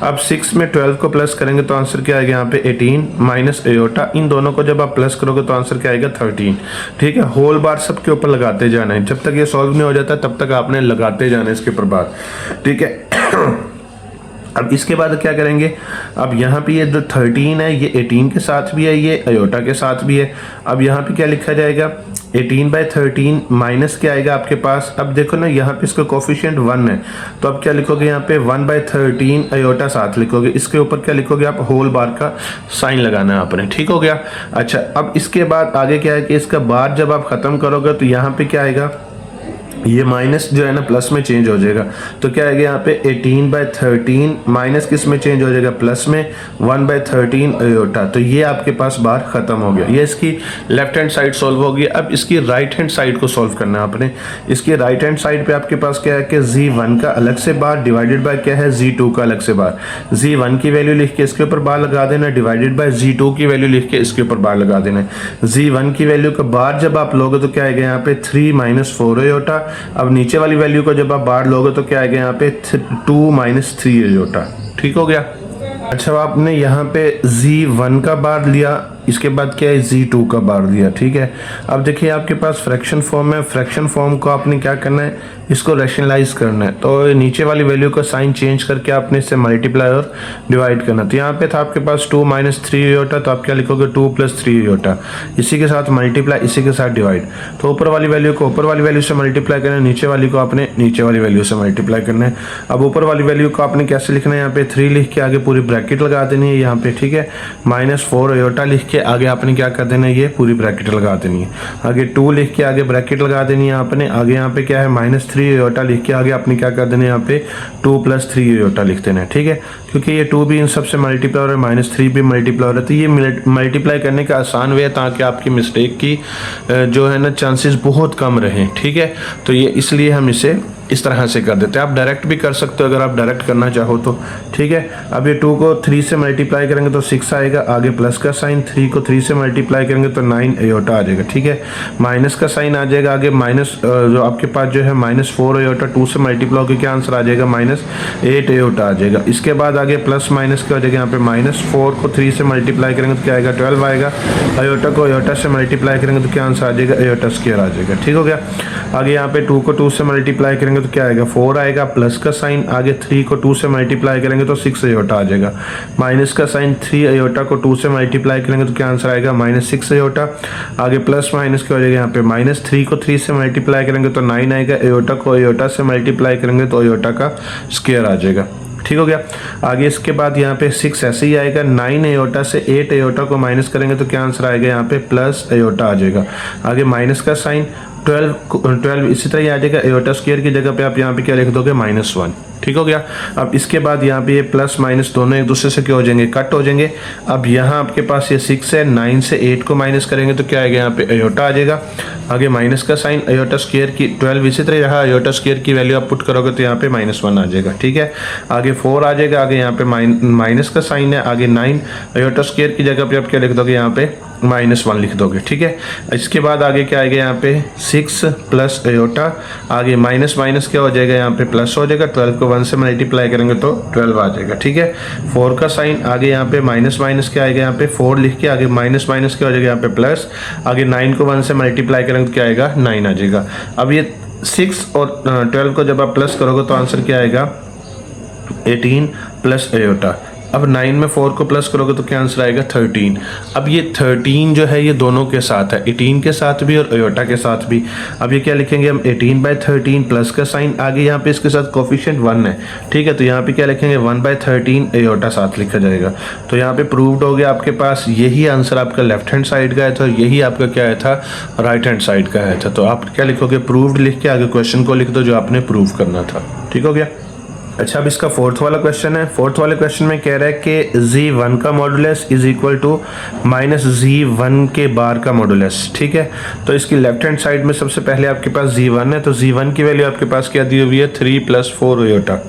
अब 6 में 12 को प्लस करेंगे तो आंसर क्या आएगा, यहाँ पे 18 माइनस एयोटा, इन दोनों को जब आप प्लस करोगे तो आंसर क्या आएगा, 13। ठीक है, होल बार सबके ऊपर लगाते जाना है, जब तक ये सॉल्व नहीं हो जाता तब तक आपने लगाते जाना है इसके ऊपर बार। ठीक है, अब इसके बाद क्या करेंगे, अब यहाँ पे ये जो 13 है ये 18 के साथ भी है, ये एयोटा के साथ भी है। अब यहाँ पे क्या लिखा जाएगा, 18/13 माइनस क्या आएगा आपके पास, अब देखो ना यहाँ पे इसका कोफिशिएंट 1 है तो अब क्या लिखोगे, यहाँ पे 1/13 एयोटा साथ लिखोगे, इसके ऊपर क्या लिखोगे आप, होल बार का साइन लगाना है आपने। ठीक हो गया। अच्छा, अब इसके बाद आगे क्या है कि इसका बार जब आप खत्म करोगे तो यहाँ पे क्या आएगा, ये माइनस जो है ना प्लस में चेंज हो जाएगा, तो क्या आएगा यहाँ पे 18/13 माइनस किस में चेंज हो जाएगा, प्लस में 1/13 एयोटा। तो ये आपके पास बार खत्म हो गया, ये इसकी लेफ्ट हैंड साइड सॉल्व होगी। अब इसकी राइट हैंड साइड को सॉल्व करना है आपने। इसकी राइट हैंड साइड पे आपके पास क्या है कि Z1 का अलग से बार डिवाइडेड बाय क्या है, Z2 का अलग से बार। Z1 की वैल्यू लिख के इसके ऊपर बार लगा देना, डिवाइडेड बाय Z2 की वैल्यू लिख के इसके ऊपर बार लगा देना। Z1 की वैल्यू का बार जब आप लोगे तो क्या आएगा, यहाँ पे 3 - 4 एयोटा। अब नीचे वाली वैल्यू को जब आप बाहर लोगे तो क्या आएगा, यहाँ पे 2 - 3 एयोटा। ठीक हो गया। अच्छा, आपने यहाँ पे Z1 का बार लिया, इसके बाद क्या है, Z2 का बार लिया। ठीक है, अब देखिए आपके पास फ्रैक्शन फॉर्म है, फ्रैक्शन फॉर्म को आपने क्या करना है, इसको रैशनलाइज करना है, तो नीचे वाली वैल्यू का साइन चेंज करके आपने इससे मल्टीप्लाई और डिवाइड करना। तो यहाँ पे था आपके पास 2 - 3 एयोटा, तो आप क्या लिखोगे, 2 + 3 एयोटा, इसी के साथ मल्टीप्लाई, इसी के साथ डिवाइड। तो ऊपर वाली वैल्यू को ऊपर वाली वैल्यू से मल्टीप्लाई करना है, नीचे वाली को आपने नीचे वाली वैल्यू से मल्टीप्लाई करना है। अब ऊपर वाली वैल्यू को आपने कैसे लिखना है, यहाँ पे 3 लिख के आगे पूरी ब्रैकेट लगा देनी है यहाँ पे। ठीक है, -4 एयोटा लिख के आगे आपने क्या कर देना है, ये पूरी ब्रैकेट लगा देनी है। आगे 2 लिख के आगे ब्रैकेट लगा देनी है आपने। आगे यहाँ पे क्या है, -3 एयोटा लिख के आगे आपने क्या कर देना है, यहाँ पे 2 + 3 एयोटा लिख देना है। ठीक है, क्योंकि ये 2 भी इन सबसे मल्टीप्लाई हो रहा है, -3 भी मल्टीप्लाई हो रहा है, तो ये मल्टीप्लाई करने का आसान वे है ताकि आपकी मिस्टेक की जो है ना चांसेस बहुत कम रहें। ठीक है, तो ये इसलिए हम इसे इस तरह से कर देते हैं। आप डायरेक्ट भी कर सकते हो अगर आप डायरेक्ट करना चाहो तो। ठीक है, अब ये 2 को 3 से मल्टीप्लाई करेंगे तो 6 आएगा, आगे प्लस का साइन, 3 को 3 से मल्टीप्लाई करेंगे तो 9 एयोटा आ जाएगा। ठीक है, माइनस का साइन आ जाएगा, आगे माइनस जो आपके पास जो है -4 एयोटा, 2 से मल्टीप्लाई होकर क्या आंसर आ जाएगा, -8 एयोटा आ जाएगा। इसके बाद आगे प्लस माइनस क्या हो जाएगा, यहाँ पे -4 को 3 से मल्टीप्लाई करेंगे तो क्या आएगा, 12 आएगा। एयोटा को एयोटा से मल्टीप्लाई करेंगे तो क्या आंसर आ जाएगा, एयोटा स्क्वायर आ जाएगा। ठीक हो गया। आगे यहाँ पे 2 को 2 से मल्टीप्लाई करेंगे तो क्या आएगा, 4 आएगा, प्लस का साइन, आगे 3 को 2 से मल्टीप्लाई करेंगे तो 6 एयोटा आ जाएगा। माइनस का साइन, 3 एयोटा को 2 से मल्टीप्लाई करेंगे तो क्या आंसर आएगा, -6 एयोटा। आगे प्लस माइनस क्या हो जाएगा, यहाँ पे -3 को 3 से मल्टीप्लाई करेंगे तो 9 आएगा, एयोटा को एयोटा से मल्टीप्लाई करेंगे तो एयोटा का स्क्वायर आ जाएगा। ठीक हो गया। आगे इसके बाद यहाँ पे 6 ऐसे ही आएगा, 9 एयोटा से 8 एयोटा को माइनस करेंगे तो क्या आंसर आएगा, यहाँ पे प्लस एयोटा आ जाएगा। आगे माइनस का साइन, 12 इसी तरह ये आ जाएगा। एयोटा स्क्वायर की जगह पे आप यहाँ पे क्या लिख दोगे, -1। ठीक हो गया। अब इसके बाद यहाँ पे ये प्लस माइनस दोनों एक दूसरे से क्या हो जाएंगे, कट हो जाएंगे। अब यहाँ आपके पास ये 6 है, 9 से 8 को माइनस करेंगे तो क्या आएगा, यहाँ पे एयोटा आ जाएगा। आगे माइनस का साइन, एयोटा स्क्वायर की 12 इसी तरह रहा, एयोटा स्क्वायर की वैल्यू आप पुट करोगे तो यहाँ पे -1 आ जाएगा। ठीक है, आगे 4 आ जाएगा, आगे यहाँ पे माइनस का साइन है, आगे 9 एयोटा स्क्वायर की जगह पे आप क्या लिख दोगे, यहाँ पे -1 लिख दोगे। ठीक है, इसके बाद आगे क्या आएगा, यहाँ पे 6 प्लस एयोटा, आगे माइनस माइनस क्या हो जाएगा, यहाँ पे प्लस हो जाएगा। 12 को 1 से मल्टीप्लाई करेंगे तो 12 आ जाएगा। ठीक है, 4 का साइन, आगे यहाँ पे माइनस माइनस क्या आएगा, यहाँ पे 4 लिख के आगे माइनस माइनस क्या हो जाएगा, यहाँ पे प्लस, आगे 9 को 1 से मल्टीप्लाई करेंगे तो क्या आएगा, 9 आ जाएगा। अब ये 6 और 12 को जब आप प्लस करोगे तो आंसर क्या आएगा, 18 प्लस एयोटा। अब 9 में 4 को प्लस करोगे तो क्या आंसर आएगा, 13। अब ये 13 जो है ये दोनों के साथ है, 18 के साथ भी और एयोटा के साथ भी। अब ये क्या लिखेंगे हम, 18/13 प्लस का साइन, आगे यहाँ पे इसके साथ कोफिशिएंट 1 है। ठीक है, तो यहाँ पे क्या लिखेंगे, 1/13 एयोटा साथ लिखा जाएगा। तो यहाँ पे प्रूव्ड हो गया आपके पास, यही आंसर आपका लेफ्ट हैंड साइड का है था, यही आपका क्या है था, राइट हैंड साइड का है था। तो आप क्या लिखोगे, प्रूव्ड लिख के आगे क्वेश्चन को लिख दो जो आपने प्रूव करना था। ठीक हो गया। अच्छा, अब इसका फोर्थ वाला क्वेश्चन है। फोर्थ वाले क्वेश्चन में कह रहा है कि Z1 का modulus is equal to -Z1 के बार का मॉडुलस। ठीक है, तो इसकी लेफ्ट हैंड साइड में सबसे पहले आपके पास Z1 है, तो Z1 की वैल्यू आपके पास क्या दी हुई है, 3 + 4 एयोटा।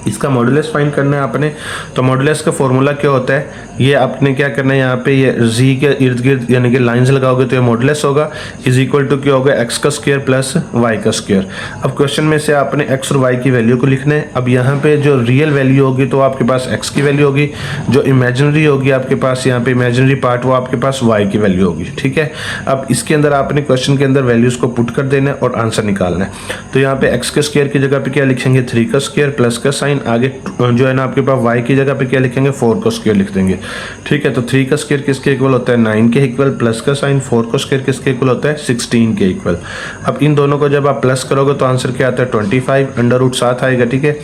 इसका मॉडुलस फाइंड करना है आपने। तो मॉडुलस का फॉर्मूला क्या होता है, ये आपने क्या करना है, यहाँ पे ये z के इर्द गिर्द यानी कि लाइंस लगाओगे तो ये मॉडुलस होगा, इज इक्वल टू क्या होगा, x का स्क्वायर प्लस y का स्क्वायर। अब क्वेश्चन में से आपने x और y की वैल्यू को लिखना है। अब यहाँ पे जो रियल वैल्यू होगी तो आपके पास x की वैल्यू होगी, जो इमेजिनरी होगी आपके पास यहाँ पे इमेजिनरी पार्ट वो आपके पास y की वैल्यू होगी। ठीक है, अब इसके अंदर आपने क्वेश्चन के अंदर वैल्यूज को पुट कर देना है और आंसर निकालना है। तो यहाँ पे x के स्क्वायर की जगह पे क्या लिखेंगे, 3 का स्क्वायर प्लस का साइन, आगे जो है ना आपके पास y की जगह पे क्या लिखेंगे, 4 का स्क्वायर लिख देंगे। ठीक है, तो 3 का स्क्वायर किसके इक्वल होता है, 9 के इक्वल, प्लस का साइन 4 का स्क्वायर किसके इक्वल होता है, 16 के इक्वल। अब इन दोनों को जब आप प्लस करोगे तो आंसर क्या आता है, 25 √7 आएगा। ठीक है,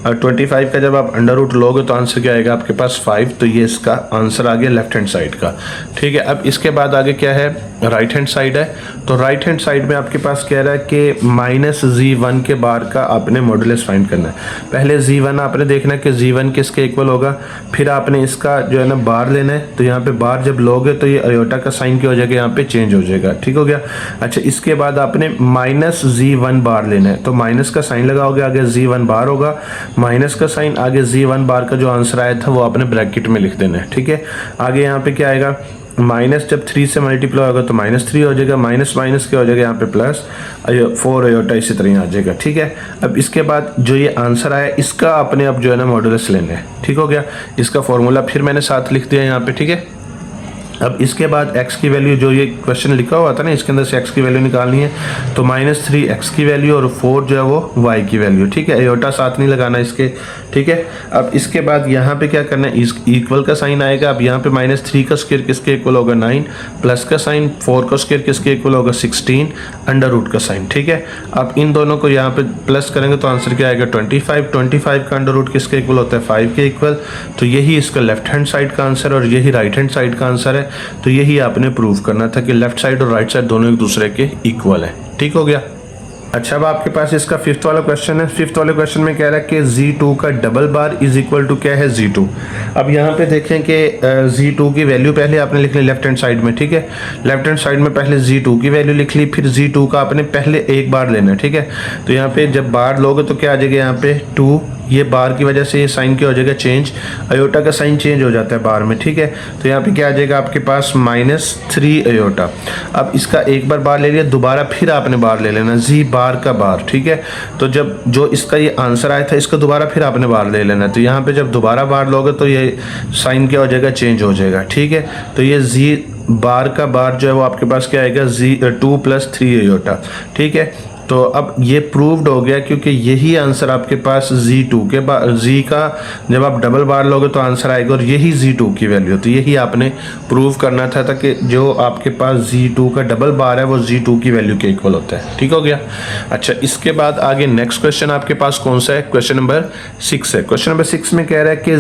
और 25 का जब आप अंडर लोगे तो आंसर क्या आएगा आपके पास 5। तो ये इसका आंसर आ गया लेफ्ट हैंड साइड का। ठीक है, अब इसके बाद आगे क्या है, राइट हैंड साइड है। तो राइट हैंड साइड में आपके पास कह रहा है कि -Z1 के बार का आपने मॉडुलस फाइंड करना है। पहले Z1 आपने देखना है कि Z1 किसके इक्वल होगा, फिर आपने इसका जो है ना बार लेना है। तो यहाँ पे बार जब लोगे तो ये अयोटा का साइन क्या हो जाएगा, यहाँ पे चेंज हो जाएगा। ठीक हो गया। अच्छा, इसके बाद आपने -Z1 बार लेना है, तो माइनस का साइन लगाओगे, आगे Z1 बार होगा, माइनस का साइन, आगे Z1 बार का जो आंसर आया था वो आपने ब्रैकेट में लिख देना है। ठीक है, आगे यहाँ पे क्या आएगा, माइनस जब 3 से मल्टीप्लाई होगा तो -3 हो जाएगा, माइनस माइनस क्या हो जाएगा, यहाँ पे प्लस 4 एयोटा इसी तरह आ जाएगा। ठीक है, अब इसके बाद जो ये आंसर आया इसका आपने अब जो है ना मॉडुलस लेना है। ठीक हो गया, इसका फॉर्मूला फिर मैंने साथ लिख दिया यहाँ पे। ठीक है, अब इसके बाद x की वैल्यू जो ये क्वेश्चन लिखा हुआ था ना, इसके अंदर से x की वैल्यू निकालनी है। तो -3 x की वैल्यू और 4 जो है वो y की वैल्यू। ठीक है, एयोटा साथ नहीं लगाना इसके। ठीक है, अब इसके बाद यहाँ पे क्या करना है, इक्वल का साइन आएगा। अब यहाँ पे -3 का स्क्वायर किसके इक्वल होगा, 9, प्लस का साइन 4 का स्क्वायर किसके इक्वल होगा, 16, अंडर का साइन। ठीक है, अब इन दोनों को यहाँ पे प्लस करेंगे तो आंसर क्या आएगा, 25 का अंडर किसके इक्वल होता है, 5 के इक्वल। तो यही इसका लेफ्ट हैंड साइड का आंसर और यही राइट हैंड साइड का आंसर है। तो यही आपने प्रूव करना था कि लेफ्ट साइड और राइट साइड दोनों एक दूसरे के इक्वल है। ठीक हो गया। अच्छा, अब आपके पास इसका फिफ्थ वाला क्वेश्चन है। फिफ्थ वाले क्वेश्चन में कह रहा है कि Z2 का double bar is equal to क्या है, Z2। अब यहाँ पे देखें कि Z2 की वैल्यू पहले आपने लिख ली लेफ्ट हैंड साइड में। ठीक है, लेफ्ट हैंड साइड में पहले Z2 की वैल्यू लिख ली, फिर Z2 का आपने पहले एक बार लेना है। ठीक है, तो यहाँ पे जब बार लोगे तो क्या आ जाएगा, यहाँ पे 2, ये बार की वजह से ये साइन क्या हो जाएगा, चेंज, अयोटा का साइन चेंज हो जाता है बार में। ठीक है, तो यहाँ पे क्या आ जाएगा आपके पास -3 अयोटा। अब इसका एक बार ले लिया, दोबारा फिर आपने बार ले लेना, Z बार का बार। ठीक है, तो जब जो इसका ये आंसर आया था इसका दोबारा फिर आपने बार ले लेना। तो यहाँ पे जब दोबारा बार लोगे तो ये साइन क्या हो जाएगा, चेंज हो जाएगा। ठीक है, तो ये Z बार का बार जो है वो आपके पास क्या आएगा, 2 + 3 अयोटा। ठीक है, तो अब ये प्रूव्ड हो गया क्योंकि यही आंसर आपके पास Z2 के बाद Z का जब आप डबल बार लोगे तो आंसर आएगा और यही Z2 की वैल्यू। तो यही आपने प्रूव करना था ताकि जो आपके पास Z2 का डबल बार है वो Z2 की वैल्यू के इक्वल होता है। ठीक हो गया। अच्छा, इसके बाद आगे नेक्स्ट क्वेश्चन आपके पास कौन सा है? क्वेश्चन नंबर 6 है। क्वेश्चन नंबर 6 में कह रहा है कि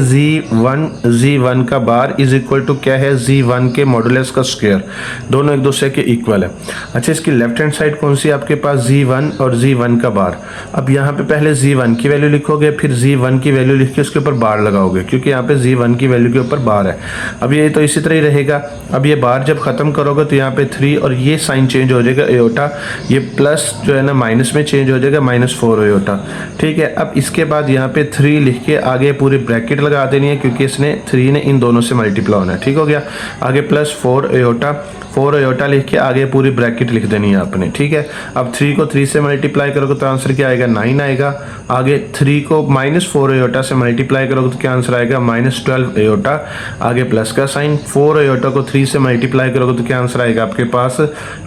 Z1 का बार इज इक्वल टू क्या है? Z1 के मॉडुलस का स्क्वायर, दोनों एक दूसरे के इक्वल है। अच्छा, इसकी लेफ्ट हैंड साइड कौन सी है आपके पास? Z1 और Z1 का बार। अब यहाँ पे पहले Z1 की वैल्यू लिखोगे, फिर Z1 की वैल्यू लिख के उसके ऊपर बार लगाओगे क्योंकि यहाँ पे Z1 की वैल्यू के ऊपर बार है। अब ये तो इसी तरह ही रहेगा। अब ये बार जब खत्म करोगे तो यहाँ पे 3 और ये साइन चेंज हो जाएगा एयोटा, ये प्लस जो है ना माइनस में चेंज हो जाएगा, -4 एयोटा। ठीक है। अब इसके बाद यहाँ पे 3 लिख के आगे पूरी ब्रैकेट लगा देनी है क्योंकि इसने 3 ने इन दोनों से मल्टीप्लाई होना है। ठीक हो गया। आगे +4 एयोटा, 4 एयोटा लिख के आगे पूरी ब्रैकेट लिख देनी है आपने। ठीक है। अब 3 को 3 से मल्टीप्लाई करोगे तो आंसर क्या आएगा? 9 आएगा। आगे 3 को -4 एयोटा से मल्टीप्लाई करोगे तो क्या आंसर आएगा? -12 एयोटा। आगे प्लस का साइन, 4 एयोटा को 3 से मल्टीप्लाई करोगे तो क्या आंसर आएगा आपके पास?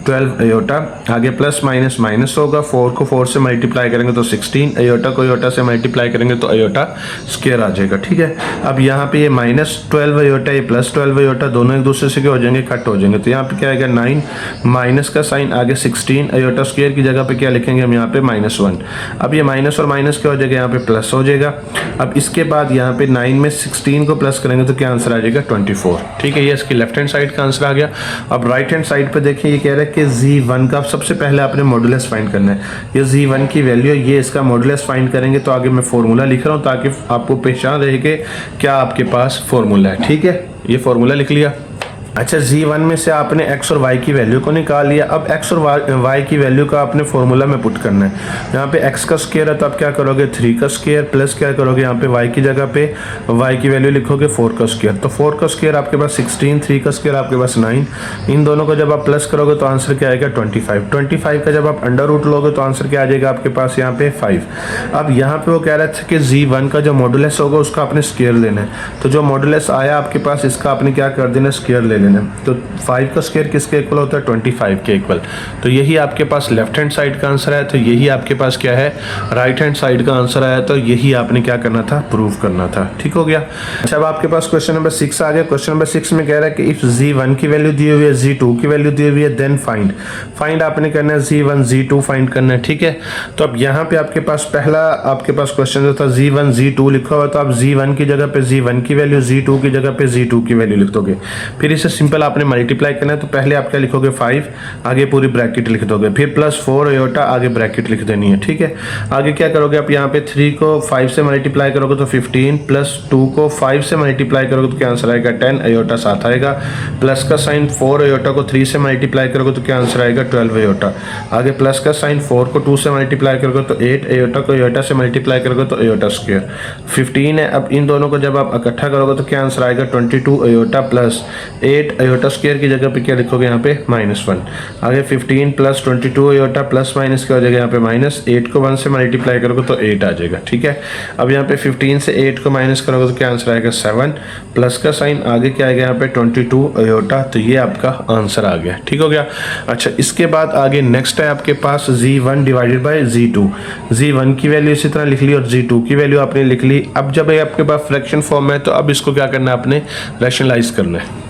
12 एयोटा। आगे प्लस माइनस माइनस होगा, 4 को 4 से मल्टीप्लाई करेंगे तो 16 एयोटा को एयोटा से मल्टीप्लाई करेंगे तो एयोटा स्क्वायर आ जाएगा। ठीक है। अब यहाँ पे ये -12 एयोटा, ये +12 एयोटा, दोनों एक दूसरे से क्या हो जाएंगे? कट हो जाएंगे। तो यहाँ पे क्या आएगा? 9 माइनस का साइन, आगे 16 एयोटा स्क्वायर की जगह पे क्या लिखेंगे हम? यहाँ पे -1। अब ये माइनस और माइनस क्या हो जाएगा? यहाँ पे प्लस हो जाएगा। अब इसके बाद यहाँ पे 9 में 16 को प्लस करेंगे तो क्या आंसर आ जाएगा? 24। ठीक है। ये इसकी लेफ्ट हैंड साइड का आंसर आ गया। अब राइट हैंड साइड पे देखिए, ये कह रहा है कि Z1 का सबसे पहले आपने मॉडुलस फाइंड करना है। ये Z1 की वैल्यू है, ये इसका मॉडुलस फाइंड करेंगे। तो आगे मैं फॉर्मूला लिख रहा हूँ ताकि आपको पहचान रहे कि क्या आपके पास फॉर्मूला है। ठीक है। ये फॉर्मूला लिख लिया। अच्छा, Z1 में से आपने x और y की वैल्यू को निकाल लिया। अब x और y की वैल्यू का आपने फॉर्मूला में पुट करना है। यहाँ पे x का स्क्वायर है तो आप क्या करोगे? 3 का स्क्वायर प्लस क्या करोगे? यहाँ पे y की जगह पे y की वैल्यू लिखोगे 4 का स्क्वायर। तो 4 का स्क्वायर आपके पास 16, 3 का स्क्वायर आपके पास 9। इन दोनों को जब आप प्लस करोगे तो आंसर क्या आएगा? 25। 25 का जब आप अंडर रूट लोगे तो आंसर क्या आ जाएगा आपके पास? यहाँ पे 5। अब यहाँ पे वो कह रहा था कि Z1 का जो मॉडुलस होगा उसका आपने स्क्वायर लेना है। तो जो मॉडुलस आया आपके पास इसका आपने क्या कर देना? स्क्वायर ले लेना। तो 5 का स्क्वायर किसके इक्वल होता है? 25 के इक्वल। तो यही आपके पास लेफ्ट हैंड साइड का आंसर है। तो यही आपके पास क्या है? राइट हैंड साइड का आंसर आया। तो यही आपने क्या करना था? प्रूव करना था। ठीक हो गया। अच्छा, अब आपके पास क्वेश्चन नंबर 6 आ गया। क्वेश्चन नंबर 6 में कह रहा है कि इफ Z1 की वैल्यू दी हुई है, Z2 की वैल्यू दी हुई है, देन फाइंड आपने करना है Z1 Z2 फाइंड करना है। ठीक है। तो अब यहाँ पे आपके पास पहला आपके पास क्वेश्चन जो था Z1 Z2 लिखा हुआ, तो आप Z1 की जगह पे Z1 की वैल्यू, Z2 की जगह पे Z2 की वैल्यू लिख दोगे। फिर इसे सिंपल आपने मल्टीप्लाई करना है। तो पहले आप क्या लिखोगे? 5, आगे पूरी ब्रैकेट लिख दोगे, फिर +4 एयोटा, आगे ब्रैकेट लिख देनी है। ठीक है। आगे क्या करोगे? आप यहाँ पे 3 को 5 से मल्टीप्लाई करोगे तो 15, +2 को 5 से मल्टीप्लाई करोगे तो क्या आंसर आएगा? 10 एयोटा साथ आएगा। प्लस का साइन, 4 एयोटा को 3 से मल्टीप्लाई करोगे तो क्या आंसर आएगा? 12 एयोटा। आगे प्लस का साइन, 4 को 2 से मल्टीप्लाई करोगे तो 8 एयोटा को एयोटा से मल्टीप्लाई करोगे तो एयोटा स्क्वायर 15 है। अब इन दोनों को जब आप इकट्ठा करोगे तो क्या आंसर आएगा? 22 एयोटा प्लस 8 एयोटा स्क्वायर की जगह पे क्या लिखोगे? यहाँ पे -1। आगे 15 + 22 एयोटा प्लस माइनस क्या हो जाएगा? यहाँ पे -8 को 1 से मल्टीप्लाई करोगे तो 8 आ जाएगा। ठीक है। अब यहाँ पे 15 से 8 को माइनस करोगे तो क्या आंसर आएगा? 7। प्लस का साइन, आगे क्या आएगा? यहाँ पे 22 एयोटा। तो ये आपका आंसर आ गया। ठीक हो गया। अच्छा, इसके बाद आगे नेक्स्ट है आपके पास Z1 divided by Z2। Z1 की वैल्यू इसी तरह लिख ली और Z2 की वैल्यू आपने लिख ली। अब जब ये आपके पास फ्रैक्शन फॉर्म है तो अब इसको क्या करना है? आपने रैशनलाइज करना है।